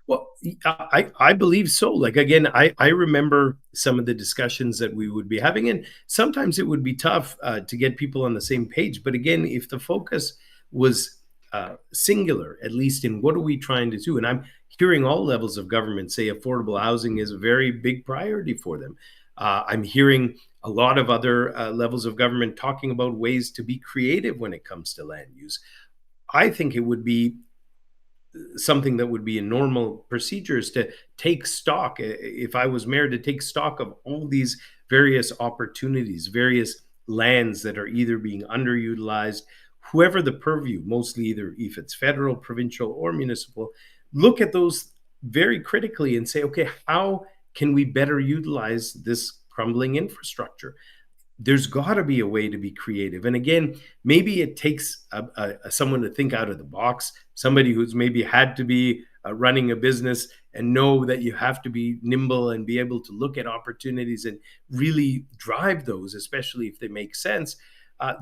Well, I believe so. Like again, I remember some of the discussions that we would be having, and sometimes it would be tough to get people on the same page. But again, if the focus was singular, at least in what are we trying to do, and I'm hearing all levels of government say affordable housing is a very big priority for them. I'm hearing a lot of other levels of government talking about ways to be creative when it comes to land use. I think it would be something that would be in normal procedures to take stock, if I was mayor, to take stock of all these various opportunities, various lands that are either being underutilized, whoever the purview, mostly either if it's federal, provincial, or municipal, look at those very critically and say, okay, how can we better utilize this crumbling infrastructure? there's got to be a way to be creative. And again, maybe it takes someone to think out of the box, somebody who's maybe had to be running a business and know that you have to be nimble and be able to look at opportunities and really drive those, especially if they make sense,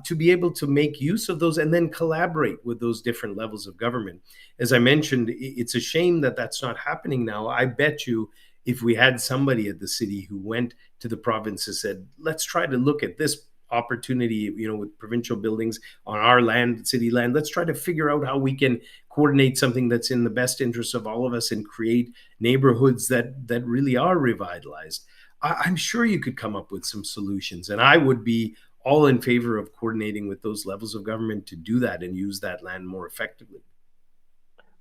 to be able to make use of those and then collaborate with those different levels of government. As I mentioned, it's a shame that that's not happening now. I bet you if we had somebody at the city who went to the province and said, let's try to look at this opportunity, with provincial buildings on our land, city land. Let's try to figure out how we can coordinate something that's in the best interest of all of us and create neighborhoods that really are revitalized. I'm sure you could come up with some solutions, and I would be all in favor of coordinating with those levels of government to do that and use that land more effectively.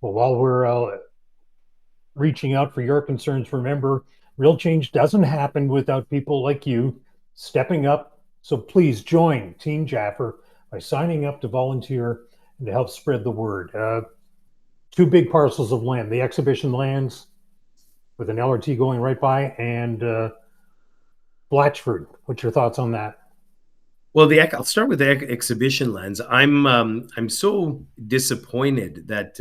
Well, while we're reaching out for your concerns, remember, real change doesn't happen without people like you stepping up. So please join Team Jaffer by signing up to volunteer and to help spread the word. Two big parcels of land, the exhibition lands with an LRT going right by, and Blatchford. What's your thoughts on that? Well, I'll start with the exhibition lens. I'm so disappointed that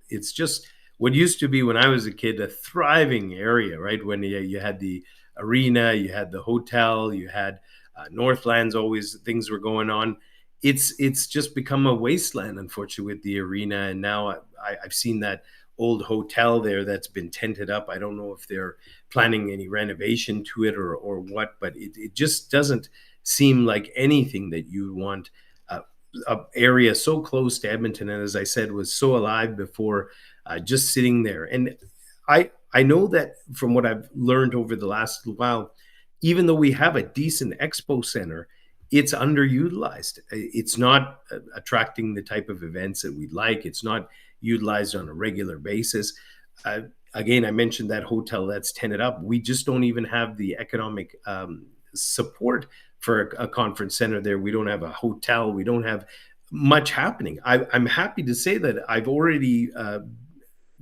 it's just what used to be when I was a kid a thriving area, right? When you had the arena, you had the hotel, you had Northlands. Always things were going on. It's just become a wasteland, unfortunately, with the arena. And now I've seen that old hotel there that's been tented up. I don't know if they're planning any renovation to it or what, but it just doesn't seem like anything that you want. A area so close to Edmonton, and as I said, was so alive before, just sitting there. And I know that from what I've learned over the last while, even though we have a decent expo center, it's underutilized. It's not attracting the type of events that we'd like. It's not utilized on a regular basis. Again, I mentioned that hotel that's tented up. We just don't even have the economic support for a conference center there. We don't have a hotel. We don't have much happening. I'm happy to say that I've already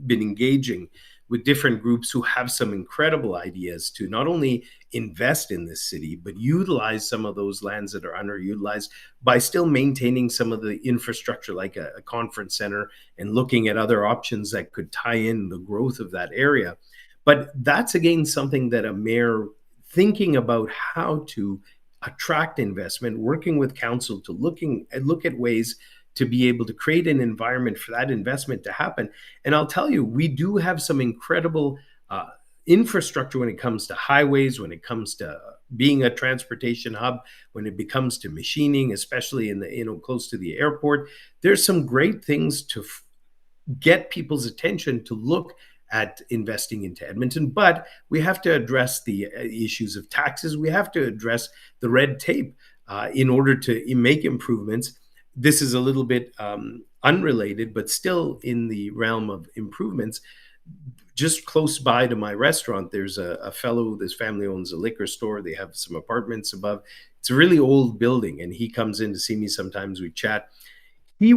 been engaging with different groups who have some incredible ideas to not only invest in this city, but utilize some of those lands that are underutilized by still maintaining some of the infrastructure like a conference center and looking at other options that could tie in the growth of that area. But that's again something that a mayor thinking about how to attract investment, working with council to look at ways to be able to create an environment for that investment to happen. And I'll tell you, we do have some incredible infrastructure when it comes to highways, when it comes to being a transportation hub, when it comes to machining, especially in the close to the airport. There's some great things to get people's attention to look at investing into Edmonton, but we have to address the issues of taxes. We have to address the red tape in order to make improvements. This is a little bit unrelated, but still in the realm of improvements. Just close by to my restaurant, there's a fellow, this family owns a liquor store. They have some apartments above. It's a really old building, and he comes in to see me sometimes. We chat. He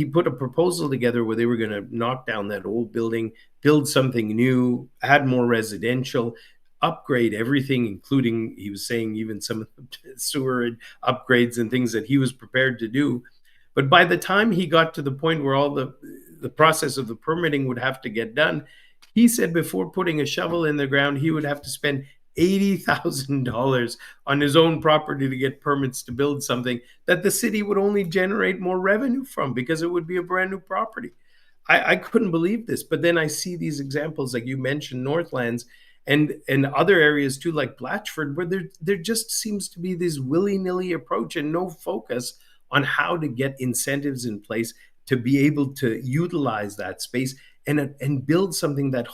put a proposal together where they were going to knock down that old building, build something new, add more residential, upgrade everything, including, he was saying, even some of the sewer upgrades and things that he was prepared to do. But by the time he got to the point where all the process of the permitting would have to get done, he said before putting a shovel in the ground, he would have to spend $80,000 on his own property to get permits to build something that the city would only generate more revenue from because it would be a brand new property. I couldn't believe this. But then I see these examples, like you mentioned, Northlands and other areas too, like Blatchford, where there just seems to be this willy-nilly approach and no focus on how to get incentives in place to be able to utilize that space and build something that,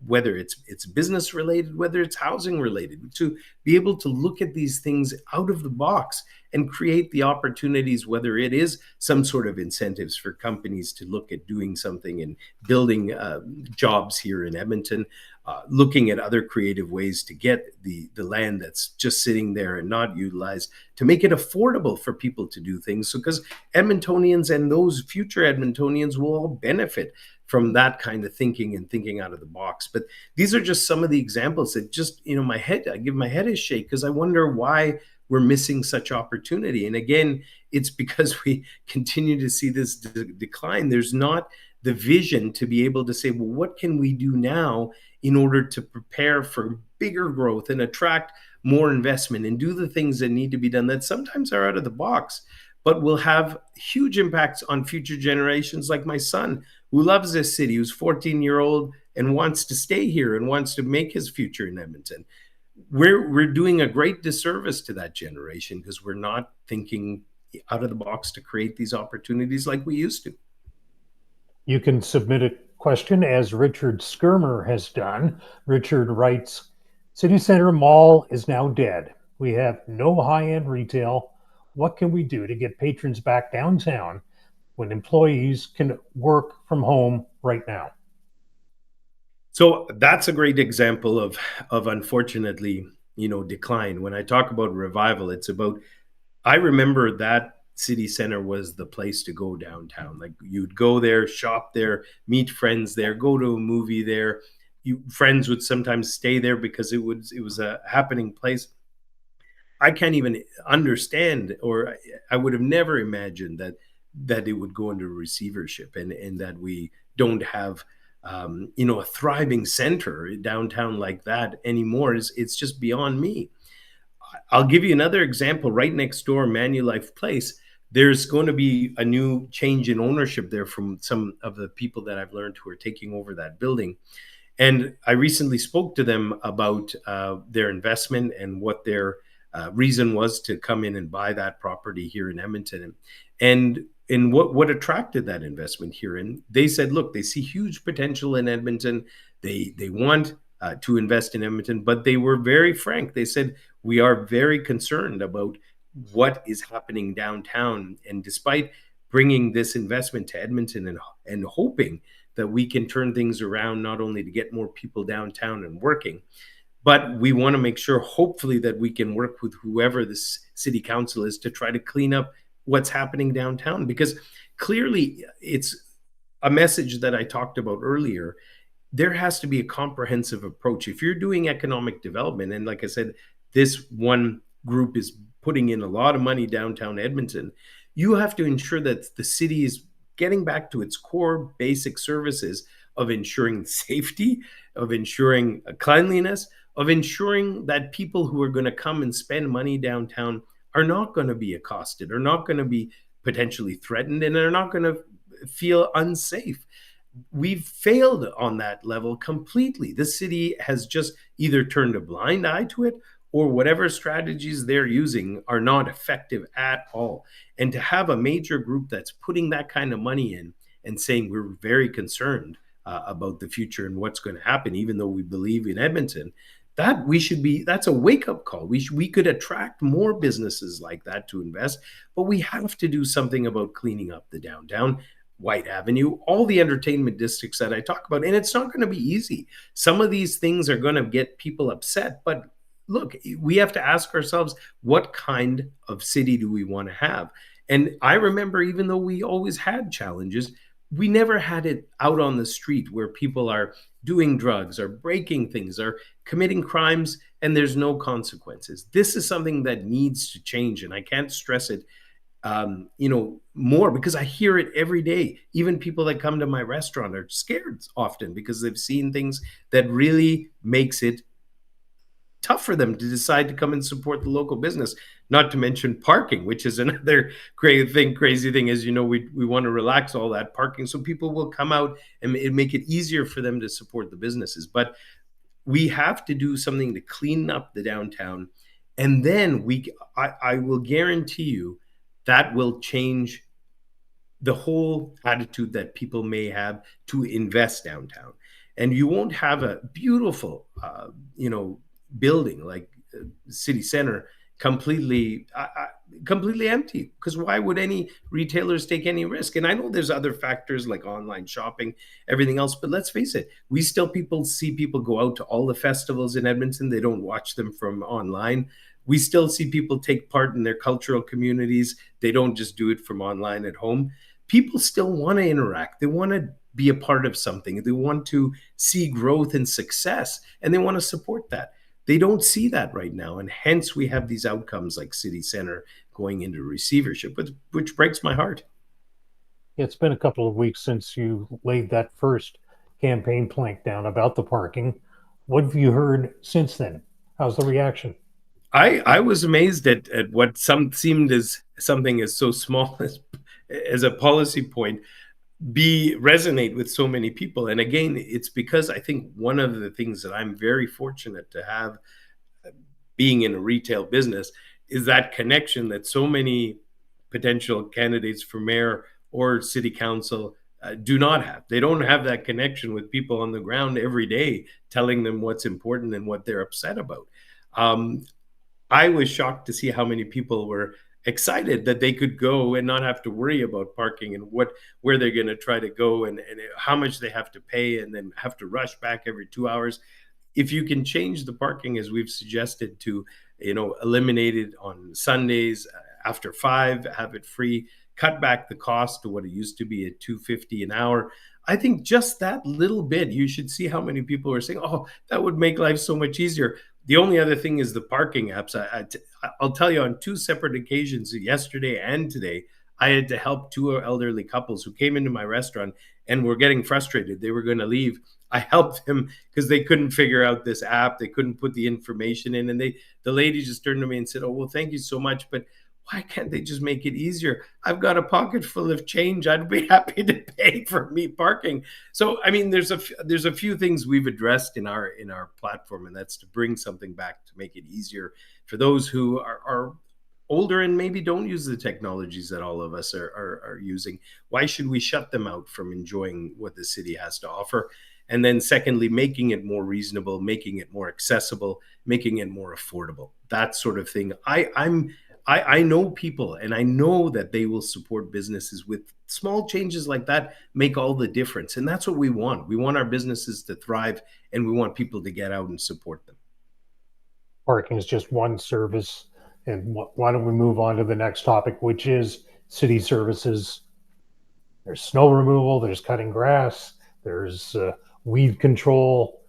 whether it's business related, whether it's housing related, to be able to look at these things out of the box and create the opportunities, whether it is some sort of incentives for companies to look at doing something and building jobs here in Edmonton, looking at other creative ways to get the land that's just sitting there and not utilized, to make it affordable for people to do things. So, because Edmontonians and those future Edmontonians will all benefit from that kind of thinking and thinking out of the box. But these are just some of the examples that just, I give my head a shake, because I wonder why we're missing such opportunity. And again, it's because we continue to see this decline. There's not the vision to be able to say, well, what can we do now in order to prepare for bigger growth and attract more investment and do the things that need to be done that sometimes are out of the box, but will have huge impacts on future generations, like my son, who loves this city, who's 14-year-old and wants to stay here and wants to make his future in Edmonton. We're doing a great disservice to that generation because we're not thinking out of the box to create these opportunities like we used to. You can submit a question as Richard Skirmer has done. Richard writes, City Center Mall is now dead. We have no high-end retail. What can we do to get patrons back downtown when employees can work from home right now? So that's a great example of unfortunately, decline. When I talk about revival, it's about, I remember that city center was the place to go downtown. Like, you'd go there, shop there, meet friends there, go to a movie there. Friends would sometimes stay there because it was a happening place. I can't even understand, or I would have never imagined that it would go into receivership, and that we don't have a thriving center downtown like that anymore. It's just beyond me. I'll give you another example. Right next door, Manulife Place, there's going to be a new change in ownership there from some of the people that I've learned who are taking over that building. And I recently spoke to them about their investment and what their reason was to come in and buy that property here in Edmonton, and what attracted that investment here. And they said, look, they see huge potential in Edmonton. They want to invest in Edmonton, but they were very frank. They said, we are very concerned about what is happening downtown, and despite bringing this investment to Edmonton and hoping that we can turn things around, not only to get more people downtown and working, but we want to make sure, hopefully, that we can work with whoever this city council is to try to clean up what's happening downtown. Because clearly, it's a message that I talked about earlier. There has to be a comprehensive approach. If you're doing economic development, and like I said, this one group is putting in a lot of money downtown Edmonton, you have to ensure that the city is getting back to its core basic services of ensuring safety, of ensuring cleanliness, of ensuring that people who are going to come and spend money downtown are not going to be accosted, are not going to be potentially threatened, and are not going to feel unsafe. We've failed on that level completely. The city has just either turned a blind eye to it, or whatever strategies they're using are not effective at all. And to have a major group that's putting that kind of money in and saying we're very concerned about the future and what's going to happen, even though we believe in Edmonton, that's a wake-up call. We could attract more businesses like that to invest, but we have to do something about cleaning up the downtown, White Avenue, all the entertainment districts that I talk about. And it's not going to be easy. Some of these things are going to get people upset, but look, we have to ask ourselves, what kind of city do we want to have? And I remember, even though we always had challenges, we never had it out on the street where people are doing drugs or breaking things or committing crimes and there's no consequences. This is something that needs to change, and I can't stress it more, because I hear it every day. Even people that come to my restaurant are scared often because they've seen things that really makes it tough for them to decide to come and support the local business. Not to mention parking, which is another crazy thing. As you know, we want to relax all that parking so people will come out and make it easier for them to support the businesses. But we have to do something to clean up the downtown, and then I will guarantee you that will change the whole attitude that people may have to invest downtown. And you won't have a beautiful building like city center completely empty, because why would any retailers take any risk? And I know there's other factors like online shopping, everything else, but let's face it, we still see people go out to all the festivals in Edmonton. They don't watch them from online. We still see people take part in their cultural communities. They don't just do it from online at home. People still want to interact. They want to be a part of something. They want to see growth and success, and they want to support that. They don't see that right now. And hence we have these outcomes like City Center going into receivership, which breaks my heart. It's been a couple of weeks since you laid that first campaign plank down about the parking. What have you heard since then? How's the reaction? I was amazed at what some seemed as something as so small as a policy point be resonate with so many people. And again, it's because I think one of the things that I'm very fortunate to have being in a retail business is that connection that so many potential candidates for mayor or city council do not have. They don't have that connection with people on the ground every day telling them what's important and what they're upset about. um, I was shocked to see how many people were excited that they could go and not have to worry about parking and what where they're going to try to go, and how much they have to pay and then have to rush back every 2 hours. If you can change the parking as we've suggested to, eliminate it on Sundays after 5, have it free, cut back the cost to what it used to be at 250 an hour. I think just that little bit, you should see how many people are saying, "Oh, that would make life so much easier." The only other thing is the parking apps. I'll tell you, on two separate occasions, yesterday and today, I had to help two elderly couples who came into my restaurant and were getting frustrated. They were going to leave. I helped them because they couldn't figure out this app. They couldn't put the information in, and the lady just turned to me and said, "Oh, well, thank you so much, but why can't they just make it easier? I've got a pocket full of change. I'd be happy to pay for me parking." So, I mean, there's a few things we've addressed in our platform, and that's to bring something back to make it easier for those who are older and maybe don't use the technologies that all of us are using. Why should we shut them out from enjoying what the city has to offer? And then, secondly, making it more reasonable, making it more accessible, making it more affordable. That sort of thing. I know people, and I know that they will support businesses with small changes like that, make all the difference. And that's what we want. We want our businesses to thrive, and we want people to get out and support them. Parking is just one service. And why don't we move on to the next topic, which is city services? There's snow removal, there's cutting grass, there's weed control.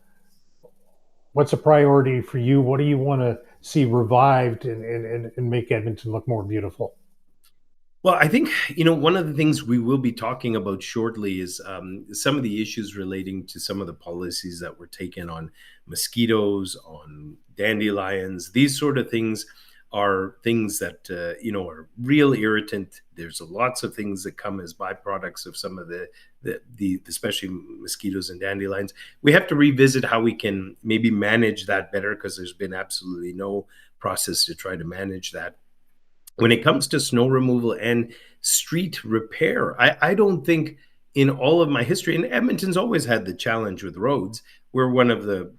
What's a priority for you? What do you want to see revived and make Edmonton look more beautiful? Well, I think, one of the things we will be talking about shortly is some of the issues relating to some of the policies that were taken on mosquitoes, on dandelions. These sort of things are things that, are real irritant. There's lots of things that come as byproducts of some of the especially mosquitoes and dandelions. We have to revisit how we can maybe manage that better, because there's been absolutely no process to try to manage that. When it comes to snow removal and street repair, I don't think, in all of my history, and Edmonton's always had the challenge with roads. We're one of the,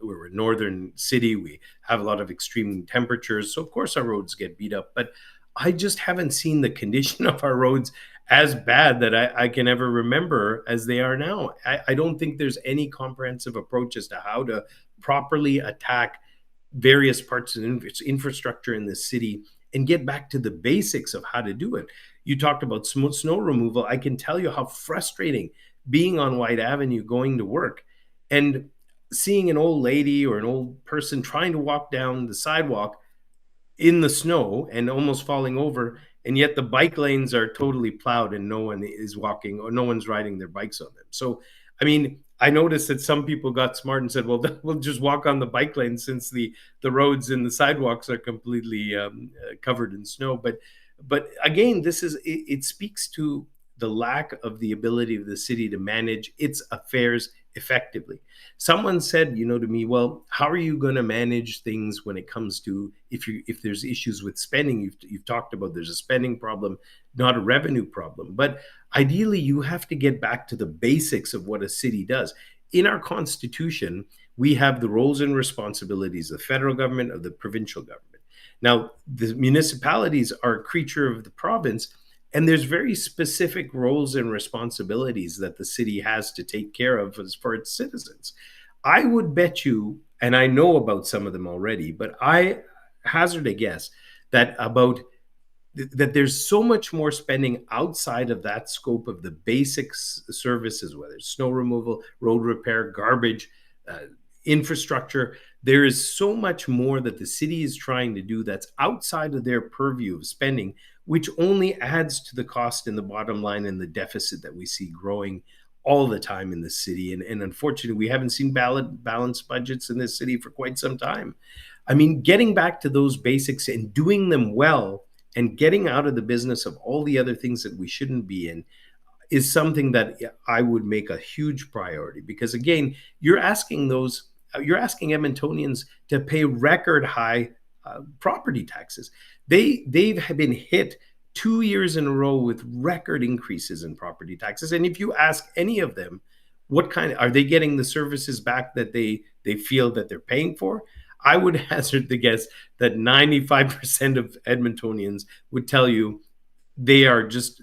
we're a northern city. We have a lot of extreme temperatures. So, of course, our roads get beat up. But I just haven't seen the condition of our roads as bad that I can ever remember as they are now. I don't think there's any comprehensive approach as to how to properly attack various parts of infrastructure in the city and get back to the basics of how to do it. You talked about snow removal. I can tell you how frustrating being on White Avenue going to work and seeing an old lady or an old person trying to walk down the sidewalk in the snow and almost falling over, and yet the bike lanes are totally plowed and no one is walking or no one's riding their bikes on them. So, I mean, I noticed that some people got smart and said, "Well, we'll just walk on the bike lane since the roads and the sidewalks are completely covered in snow." But again, it speaks to the lack of the ability of the city to manage its affairs effectively. Someone said, to me, "Well, how are you going to manage things when it comes to if there's issues with spending?" You've talked about there's a spending problem, not a revenue problem. But ideally, you have to get back to the basics of what a city does. In our constitution, we have the roles and responsibilities of the federal government, of the provincial government. Now, the municipalities are a creature of the province, and there's very specific roles and responsibilities that the city has to take care of for its citizens. I would bet you, and I know about some of them already, but I hazard a guess that there's so much more spending outside of that scope of the basic services, whether it's snow removal, road repair, garbage, infrastructure. There is so much more that the city is trying to do that's outside of their purview of spending, which only adds to the cost in the bottom line and the deficit that we see growing all the time in the city. And unfortunately, we haven't seen balanced budgets in this city for quite some time. I mean, getting back to those basics and doing them well and getting out of the business of all the other things that we shouldn't be in is something that I would make a huge priority, because again, you're asking Edmontonians to pay record high property taxes. They've been hit 2 years in a row with record increases in property taxes, and if you ask any of them, what kind are they getting the services back that they feel that they're paying for? I would hazard the guess that 95% of Edmontonians would tell you they are just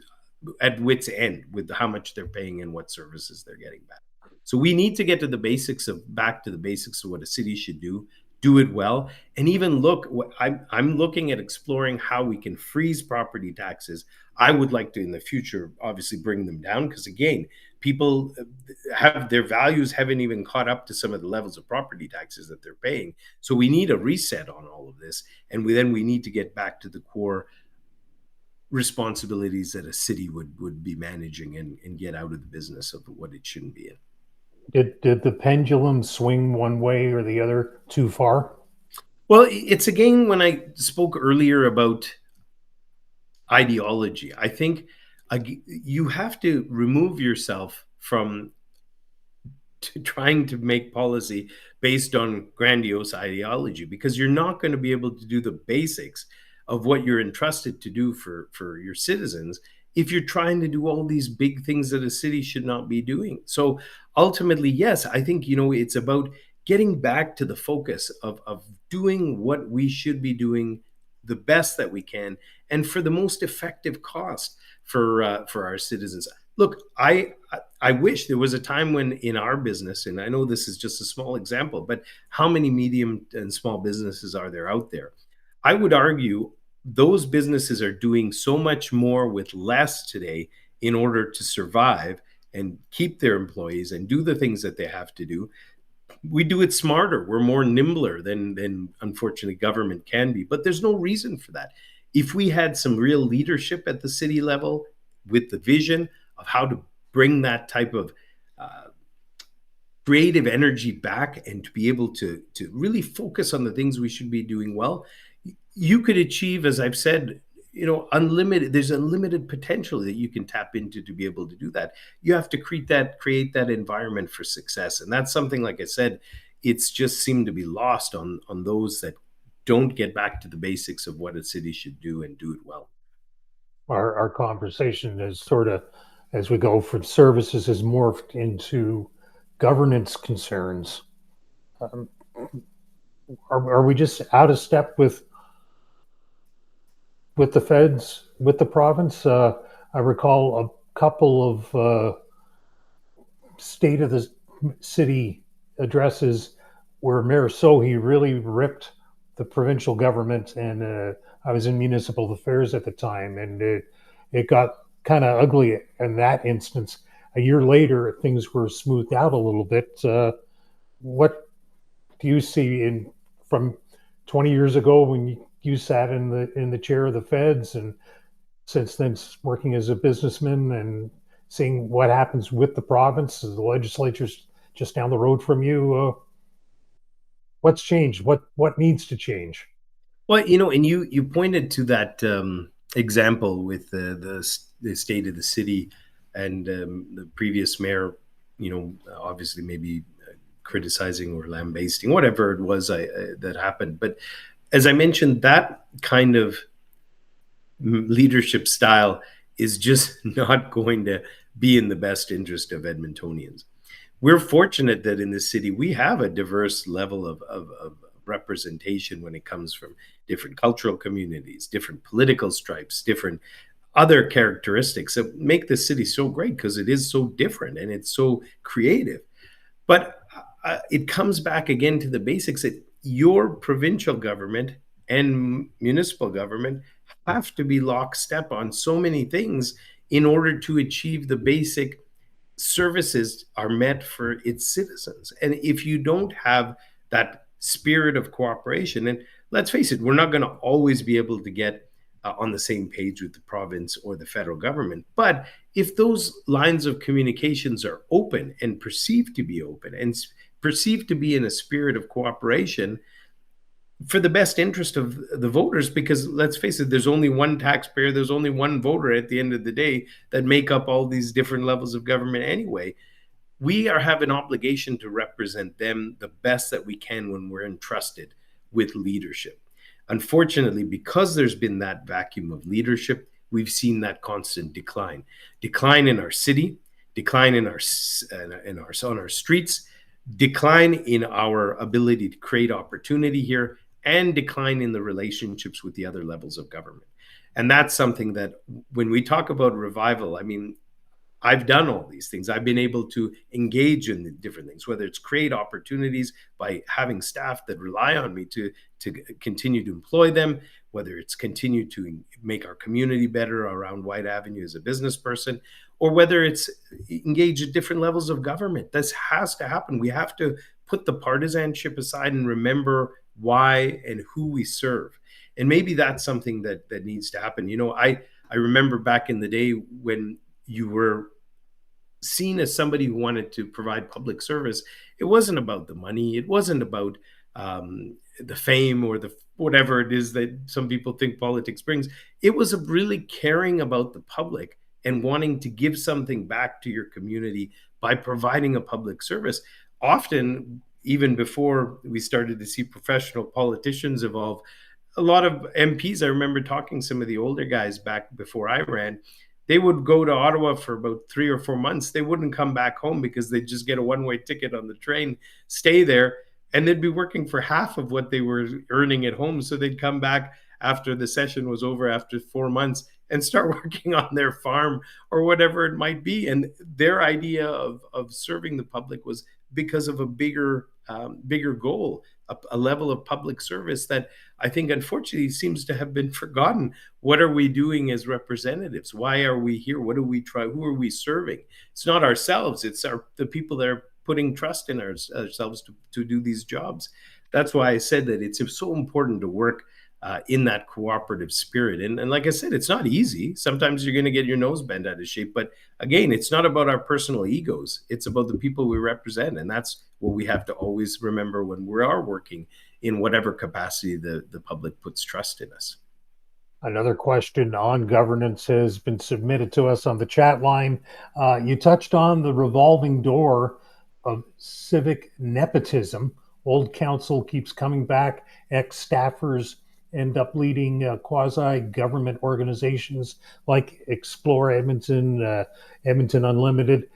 at wit's end with how much they're paying and what services they're getting back. So we need to get to the basics of back to the basics of what a city should do it well, and even look. I'm looking at exploring how we can freeze property taxes. I would like to in the future, obviously, bring them down, because again, people have their values haven't even caught up to some of the levels of property taxes that they're paying. So we need a reset on all of this, and we need to get back to the core responsibilities that a city would be managing, and get out of the business of what it shouldn't be in. Did the pendulum swing one way or the other too far? Well, it's again when I spoke earlier about ideology. I think you have to remove yourself from trying to make policy based on grandiose ideology, because you're not going to be able to do the basics of what you're entrusted to do for your citizens if you're trying to do all these big things that a city should not be doing. So ultimately, yes, I think it's about getting back to the focus of doing what we should be doing the best that we can, and for the most effective cost for our citizens. Look, I wish there was a time when in our business, and I know this is just a small example, but how many medium and small businesses are there out there? I would argue those businesses are doing so much more with less today in order to survive and keep their employees and do the things that they have to do. We do it smarter. We're more nimbler than unfortunately government can be. But there's no reason for that. If we had some real leadership at the city level with the vision of how to bring that type of creative energy back, and to be able to really focus on the things we should be doing well, you could achieve, as I've said, unlimited. There's unlimited potential that you can tap into to be able to do that. You have to create that environment for success, and that's something, like I said, it's just seemed to be lost on those that don't get back to the basics of what a city should do and do it well. Our conversation is sort of, as we go from services, has morphed into governance concerns. Um, are we just out of step with the feds, with the province? I recall a couple of state of the city addresses where Mayor Sohi really ripped the provincial government, and I was in municipal affairs at the time, and it got kind of ugly in that instance. A year later, things were smoothed out a little bit. What do you see in from 20 years ago when you sat in the chair of the feds, and since then working as a businessman and seeing what happens with the province, the legislature's just down the road from you? What's changed? What needs to change? Well, and you pointed to that example with the state of the city, and the previous mayor, obviously maybe criticizing or lambasting whatever it was that happened. But as I mentioned, that kind of leadership style is just not going to be in the best interest of Edmontonians. We're fortunate that in this city we have a diverse level of representation when it comes from different cultural communities, different political stripes, different other characteristics that make the city so great, because it is so different and it's so creative. But it comes back again to the basics that your provincial government and municipal government have to be lockstep on so many things in order to achieve the basic services are meant for its citizens. And if you don't have that spirit of cooperation, and let's face it, we're not going to always be able to get on the same page with the province or the federal government. But if those lines of communications are open and perceived to be open and perceived to be in a spirit of cooperation, for the best interest of the voters, because let's face it, there's only one taxpayer, there's only one voter at the end of the day that make up all these different levels of government anyway. We are have an obligation to represent them the best that we can when we're entrusted with leadership. Unfortunately, because there's been that vacuum of leadership, we've seen that constant decline in our city, decline on our streets, decline in our ability to create opportunity here, and decline in the relationships with the other levels of government. And that's something that when we talk about revival, I mean, I've done all these things. I've been able to engage in the different things, whether it's create opportunities by having staff that rely on me to continue to employ them, whether it's continue to make our community better around White Avenue as a business person, or whether it's engage at different levels of government. This has to happen. We have to put the partisanship aside and remember why and who we serve. And maybe that's something that needs to happen. You know, I remember back in the day when you were seen as somebody who wanted to provide public service, it wasn't about the money. It wasn't about the fame or the whatever it is that some people think politics brings. It was really caring about the public and wanting to give something back to your community by providing a public service. Often, even before we started to see professional politicians evolve, a lot of MPs, I remember talking to some of the older guys back before I ran, they would go to Ottawa for about 3 or 4 months. They wouldn't come back home because they'd just get a one-way ticket on the train, stay there, and they'd be working for half of what they were earning at home. So they'd come back after the session was over after 4 months and start working on their farm or whatever it might be. And their idea of serving the public was because of a bigger goal, a level of public service that I think unfortunately seems to have been forgotten. What are we doing as representatives? Why are we here? What do we try? Who are we serving? It's not ourselves. It's the people that are putting trust in ourselves to do these jobs. That's why I said that it's so important to work in that cooperative spirit. And like I said, it's not easy. Sometimes you're going to get your nose bent out of shape. But again, it's not about our personal egos. It's about the people we represent. And that's what we have to always remember when we are working in whatever capacity the public puts trust in us. Another question on governance has been submitted to us on the chat line. You touched on the revolving door of civic nepotism. Old council keeps coming back. Ex-staffers end up leading quasi-government organizations like Explore Edmonton, Edmonton Unlimited.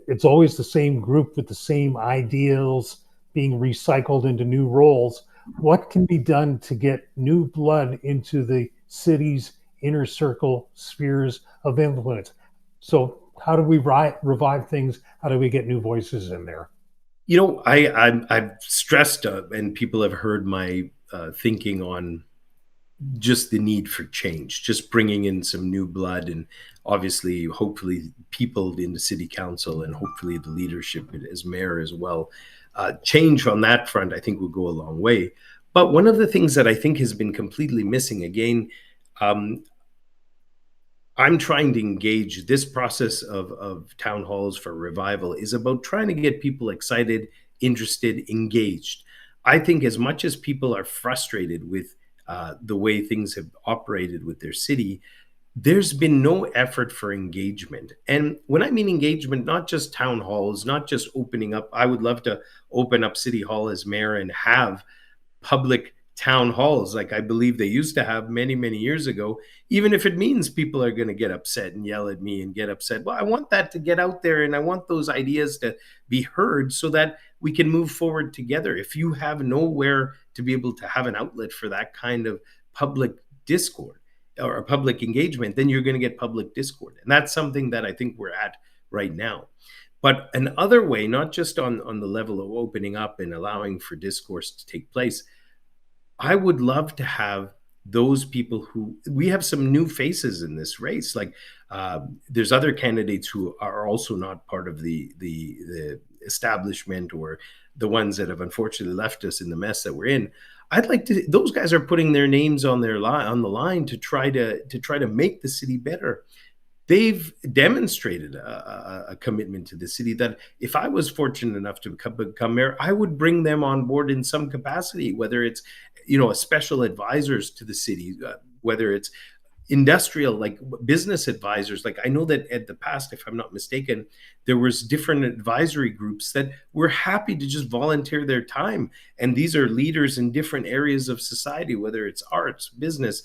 It's always the same group with the same ideals being recycled into new roles. What can be done to get new blood into the city's inner circle spheres of influence? So how do we revive things? How do we get new voices in there? You know, I've stressed, and people have heard my thinking on just the need for change, just bringing in some new blood, and obviously, hopefully, people in the city council and hopefully the leadership as mayor as well. Change on that front, I think, will go a long way. But one of the things that I think has been completely missing, again, um, I'm trying to engage this process of town halls for revival is about trying to get people excited, interested, engaged. I think as much as people are frustrated with the way things have operated with their city, there's been no effort for engagement. And when I mean engagement, not just town halls, not just opening up, I would love to open up City Hall as mayor and have public town halls like I believe they used to have many, many years ago, even if it means people are going to get upset and yell at me and get upset. Well, I want that to get out there and I want those ideas to be heard so that we can move forward together. If you have nowhere to be able to have an outlet for that kind of public discord or a public engagement, then you're going to get public discord. And that's something that I think we're at right now. But another way, not just on the level of opening up and allowing for discourse to take place, I would love to have those people who we have some new faces in this race. Like there's other candidates who are also not part of the establishment or the ones that have unfortunately left us in the mess that we're in. I'd like to. Those guys are putting their names on their line on the line to try to make the city better. They've demonstrated a commitment to the city that if I was fortunate enough to become mayor, I would bring them on board in some capacity, whether it's a special advisors to the city, whether it's industrial like business advisors. Like I know that at the past, if I'm not mistaken, there was different advisory groups that were happy to just volunteer their time, and these are leaders in different areas of society, whether it's arts, business,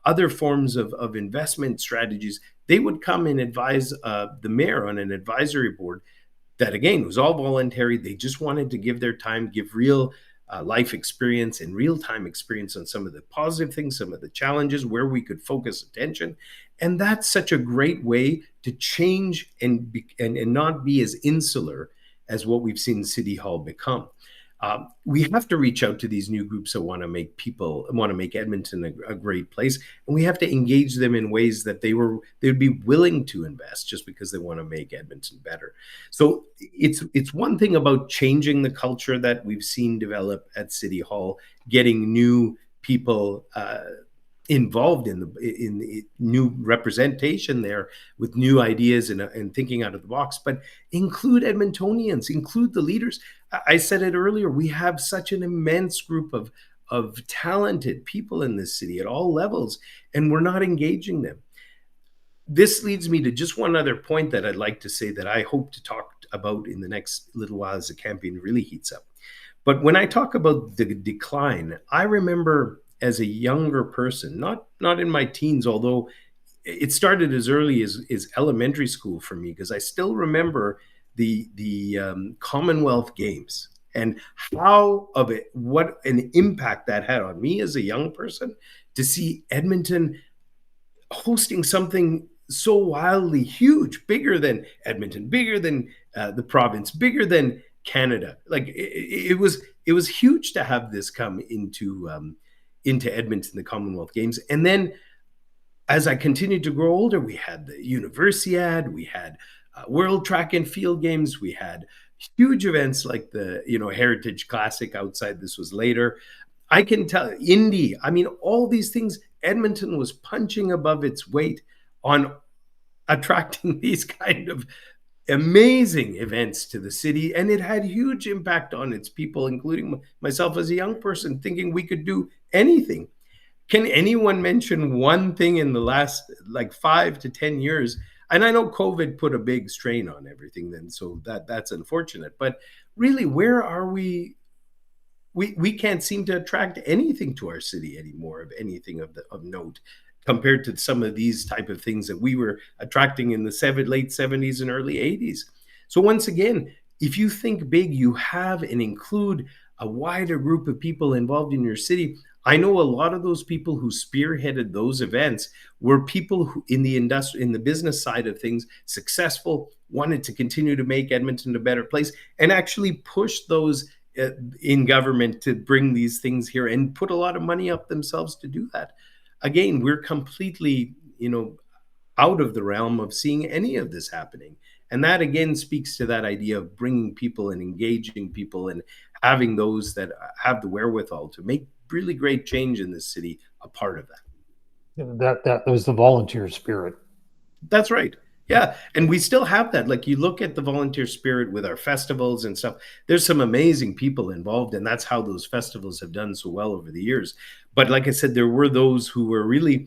other forms of investment strategies. They would come and advise the mayor on an advisory board that again was all voluntary. They just wanted to give their time, give real life experience and real time experience on some of the positive things, some of the challenges where we could focus attention. And that's such a great way to change and not be as insular as what we've seen City Hall become. We have to reach out to these new groups that want to make Edmonton a great place, and we have to engage them in ways that they'd be willing to invest just because they want to make Edmonton better. So it's one thing about changing the culture that we've seen develop at City Hall, getting new people involved in the new representation there with new ideas and thinking out of the box, but include Edmontonians, include the leaders. I said it earlier, we have such an immense group of talented people in this city at all levels, and we're not engaging them. This leads me to just one other point that I'd like to say that I hope to talk about in the next little while as the campaign really heats up. But when I talk about the decline, I remember as a younger person, not in my teens, although it started as early as elementary school for me, because I still remember the Commonwealth Games and what an impact that had on me as a young person to see Edmonton hosting something so wildly huge, bigger than Edmonton, bigger than the province, bigger than Canada. Like it was huge to have this come into Edmonton, the Commonwealth Games. And then as I continued to grow older, we had the Universiade, we had World Track and Field Games, we had huge events like the Heritage Classic outside. This was later. I can tell Indy. I mean, all these things. Edmonton was punching above its weight on attracting these kind of amazing events to the city, and it had huge impact on its people, including myself as a young person, thinking we could do anything. Can anyone mention one thing in the last like 5 to 10 years? And I know COVID put a big strain on everything then, so that's unfortunate. But really, where are we? We can't seem to attract anything to our city anymore of anything of note compared to some of these type of things that we were attracting in the late 70s and early 80s. So once again, if you think big, you have and include a wider group of people involved in your city. I know a lot of those people who spearheaded those events were people who in the business side of things, successful, wanted to continue to make Edmonton a better place, and actually push those in government to bring these things here and put a lot of money up themselves to do that. Again, we're completely, out of the realm of seeing any of this happening. And that again speaks to that idea of bringing people and engaging people and having those that have the wherewithal to make really great change in this city a part of that. That was the volunteer spirit. That's right. Yeah. And we still have that. Like you look at the volunteer spirit with our festivals and stuff, there's some amazing people involved. And that's how those festivals have done so well over the years. But like I said, there were those who were really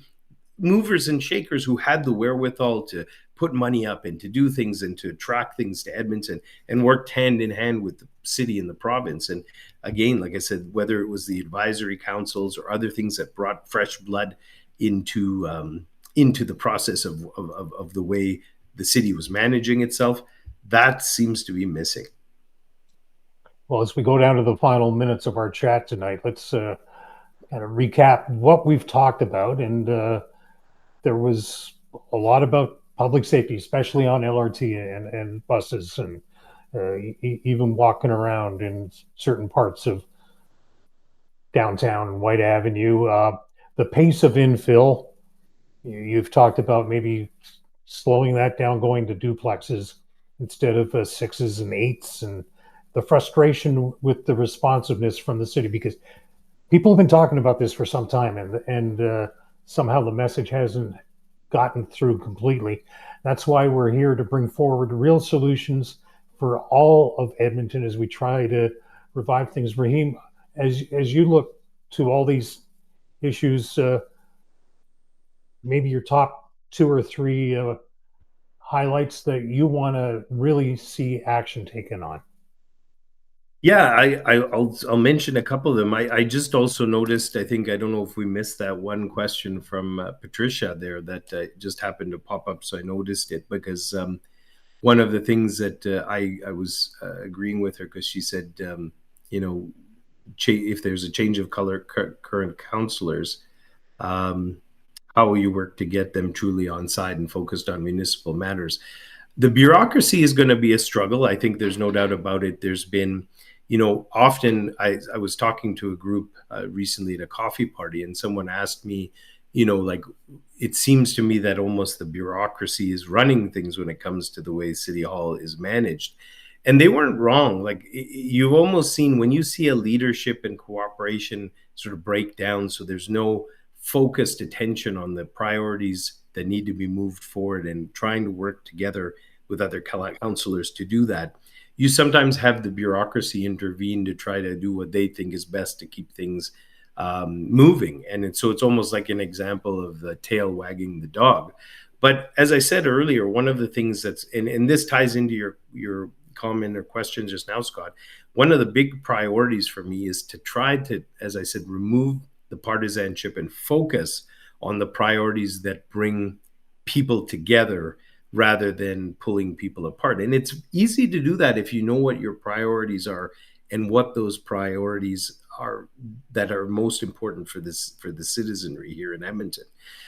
movers and shakers who had the wherewithal to put money up and to do things and to attract things to Edmonton and worked hand in hand with the city and the province. And again, like I said, whether it was the advisory councils or other things that brought fresh blood into the process of the way the city was managing itself, that seems to be missing. Well, as we go down to the final minutes of our chat tonight, let's kind of recap what we've talked about. And there was a lot about public safety, especially on LRT and buses, and even walking around in certain parts of downtown and White Avenue. The pace of infill, you've talked about maybe slowing that down, going to duplexes instead of sixes and eights, and the frustration with the responsiveness from the city, because people have been talking about this for some time, and somehow the message hasn't gotten through completely. That's why we're here to bring forward real solutions for all of Edmonton as we try to revive things. Raheem, as you look to all these issues, maybe your top two or three highlights that you want to really see action taken on. Yeah, I'll mention a couple of them. I just also noticed. I don't know if we missed that one question from Patricia there that just happened to pop up, so I noticed it because one of the things that I was agreeing with her because she said, you know, if there's a change of color current counselors, um, how will you work to get them truly on side and focused on municipal matters? The bureaucracy is going to be a struggle. I think there's no doubt about it. There's been, often I was talking to a group recently at a coffee party, and someone asked me, like, it seems to me that almost the bureaucracy is running things when it comes to the way City Hall is managed. And they weren't wrong. Like, you've almost seen when you see a leadership and cooperation sort of break down, so there's no focused attention on the priorities that need to be moved forward and trying to work together with other councillors to do that. You sometimes have the bureaucracy intervene to try to do what they think is best to keep things moving. So it's almost like an example of the tail wagging the dog. But as I said earlier, one of the things and this ties into your comment or question just now, Scott, one of the big priorities for me is to try to, as I said, remove the partisanship and focus on the priorities that bring people together rather than pulling people apart. And it's easy to do that if you know what your priorities are and what those priorities are that are most important for the citizenry here in Edmonton.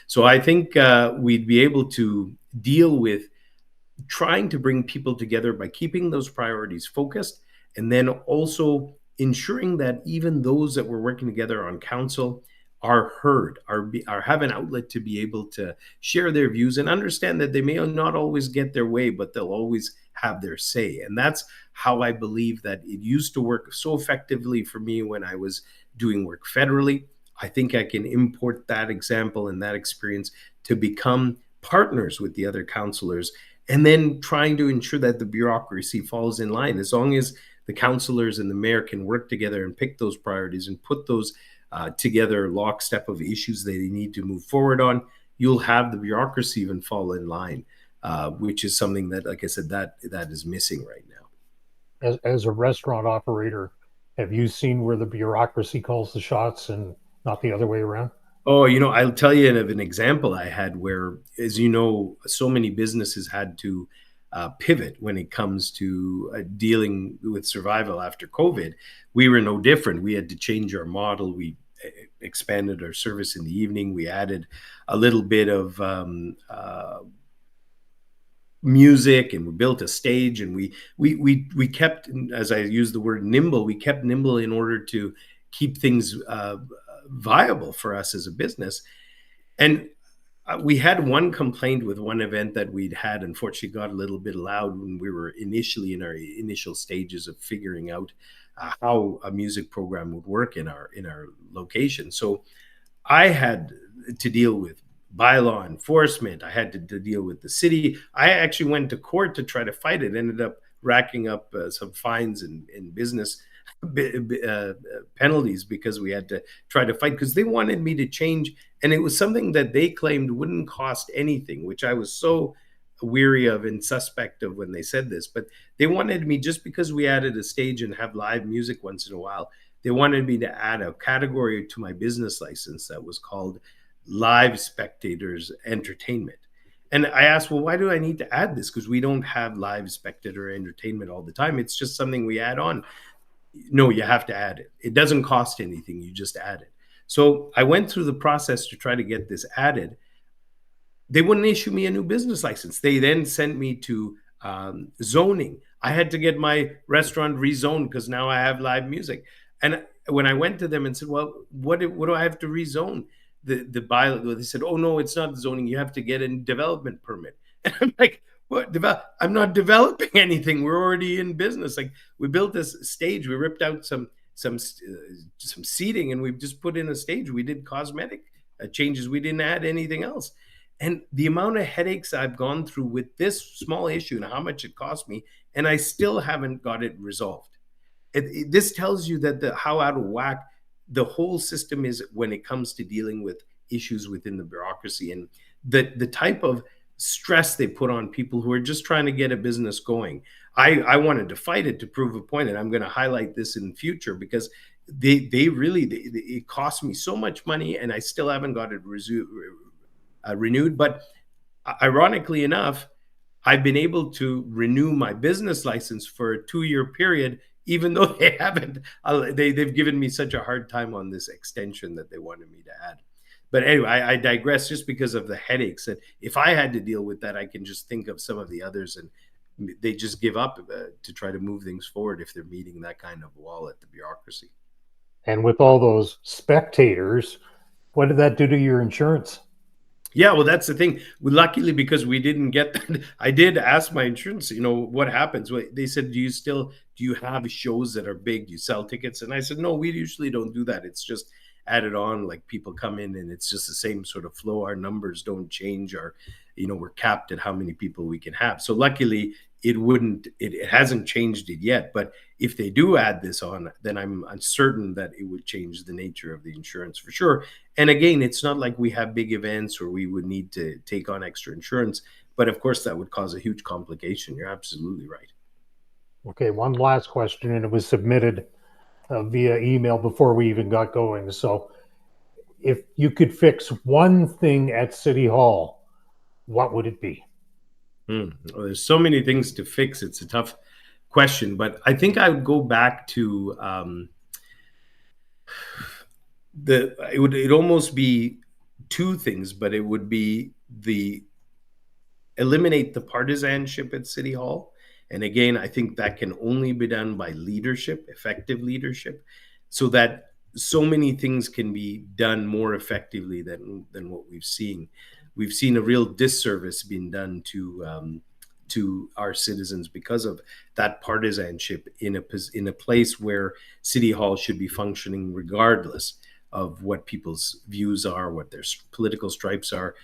So I think we'd be able to deal with trying to bring people together by keeping those priorities focused, and then also ensuring that even those that we're working together on council are heard, are have an outlet to be able to share their views and understand that they may not always get their way, but they'll always have their say. And that's how I believe that it used to work so effectively for me when I was doing work federally. I think I can import that example and that experience to become partners with the other councillors, and then trying to ensure that the bureaucracy falls in line. As long as the councillors and the mayor can work together and pick those priorities and put those together lockstep of issues that they need to move forward on, you'll have the bureaucracy even fall in line, which is something that, like I said, that is missing right now. As a restaurant operator, have you seen where the bureaucracy calls the shots and not the other way around? Oh, I'll tell you of an example I had where, as you know, so many businesses had to pivot when it comes to dealing with survival after COVID. We were no different. We had to change our model. We expanded our service in the evening. We added a little bit of music, and we built a stage, and we kept, as I use the word nimble, we kept nimble in order to keep things viable for us as a business. And we had one complaint with one event that we'd had. Unfortunately, got a little bit loud when we were initially in our initial stages of figuring out how a music program would work in our location. So I had to deal with bylaw enforcement. I had to deal with the city. I actually went to court to try to fight it. Ended up racking up some fines and business penalties because we had to try to fight, because they wanted me to change, and it was something that they claimed wouldn't cost anything, which I was so weary of and suspect of when they said this. But they wanted me, just because we added a stage and have live music once in a while, they wanted me to add a category to my business license that was called live spectators entertainment. And I asked, well, why do I need to add this? Because we don't have live spectator entertainment all the time. It's just something we add on. No, you have to add it. It doesn't cost anything. You just add it. So I went through the process to try to get this added. They wouldn't issue me a new business license. They then sent me to zoning. I had to get my restaurant rezoned because now I have live music. And when I went to them and said, well, what do I have to rezone? the bylaw. They said, "Oh no, it's not zoning. You have to get a development permit." And I'm like, "What? I'm not developing anything. We're already in business. Like we built this stage. We ripped out some seating, and we've just put in a stage. We did cosmetic changes. We didn't add anything else." And the amount of headaches I've gone through with this small issue and how much it cost me, and I still haven't got it resolved. This tells you that how out of whack the whole system is when it comes to dealing with issues within the bureaucracy, and the type of stress they put on people who are just trying to get a business going. I wanted to fight it to prove a point, and I'm going to highlight this in the future because they really it cost me so much money, and I still haven't got it renewed. But ironically enough, I've been able to renew my business license for a 2-year period, even though they haven't. They've given me such a hard time on this extension that they wanted me to add. But anyway, I digress just because of the headaches. That if I had to deal with that, I can just think of some of the others, and they just give up to try to move things forward if they're meeting that kind of wall at the bureaucracy. And with all those spectators, what did that do to your insurance? Yeah, well, that's the thing. Luckily, because we didn't get that, I did ask my insurance. What happens? They said, do you have shows that are big? Do you sell tickets? And I said, no, we usually don't do that. It's just added on. Like people come in, and it's just the same sort of flow. Our numbers don't change. We're capped at how many people we can have. So luckily, it hasn't changed it yet. But if they do add this on, then I'm uncertain that it would change the nature of the insurance for sure. And again, it's not like we have big events where we would need to take on extra insurance. But of course, that would cause a huge complication. You're absolutely right. Okay, one last question, and it was submitted via email before we even got going. So, if you could fix one thing at City Hall, what would it be? Well, there's so many things to fix. It's a tough question, but I think I would go back to it would almost be two things, but it would be the eliminate the partisanship at City Hall. And again, I think that can only be done by leadership, effective leadership, so that so many things can be done more effectively than what we've seen. We've seen a real disservice being done to our citizens because of that partisanship in a place where City Hall should be functioning regardless of what people's views are, what their political stripes are.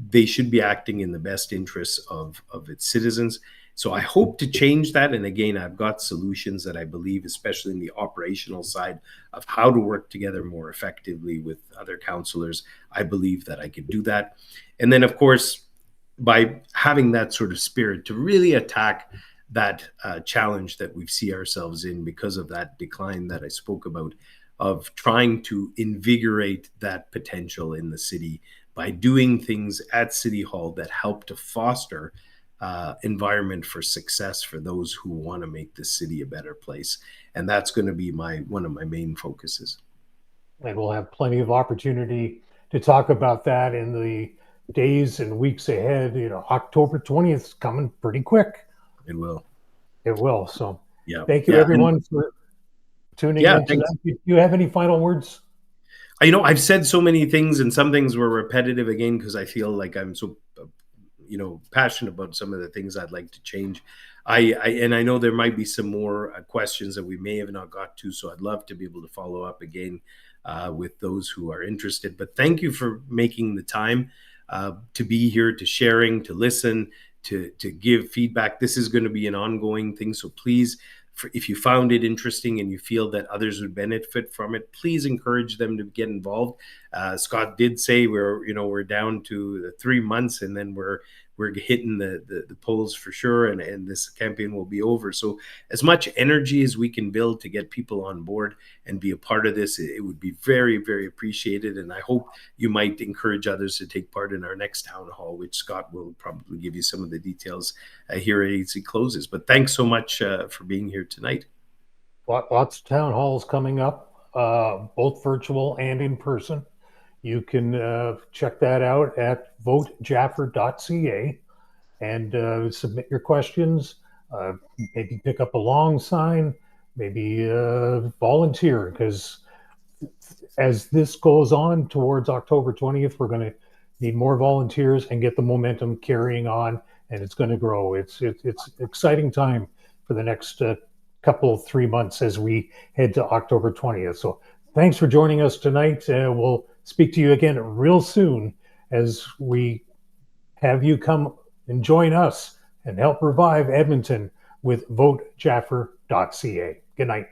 They should be acting in the best interests of its citizens. So I hope to change that. And again, I've got solutions that I believe, especially in the operational side of how to work together more effectively with other councillors. I believe that I could do that. And then, of course, by having that sort of spirit to really attack that challenge that we see ourselves in because of that decline that I spoke about, of trying to invigorate that potential in the city by doing things at City Hall that help to foster environment for success for those who want to make the city a better place. And that's going to be one of my main focuses. And we'll have plenty of opportunity to talk about that in the days and weeks ahead. October 20th is coming pretty quick. It will. It will. So Yeah. thank you, Yeah. everyone, for tuning Yeah. in tonight. Do you have any final words? I've said so many things, and some things were repetitive again because I feel like I'm so passionate about some of the things I'd like to change. And I know there might be some more questions that we may have not got to, so I'd love to be able to follow up again with those who are interested. But thank you for making the time to be here, to sharing, to listen, to give feedback. This is going to be an ongoing thing, so please, if you found it interesting and you feel that others would benefit from it, please encourage them to get involved. Scott did say we're down to the 3 months, and then we're hitting the polls for sure, and this campaign will be over. So as much energy as we can build to get people on board and be a part of this, it would be very, very appreciated. And I hope you might encourage others to take part in our next town hall, which Scott will probably give you some of the details here as he closes. But thanks so much for being here tonight. Lots of town halls coming up, both virtual and in person. You can check that out at votejaffer.ca and submit your questions. Maybe pick up a long sign, maybe volunteer, because as this goes on towards October 20th, we're going to need more volunteers and get the momentum carrying on, and it's going to grow. It's exciting time for the next couple 3 months as we head to October 20th. So thanks for joining us tonight. We'll speak to you again real soon as we have you come and join us and help revive Edmonton with votejaffer.ca. Good night.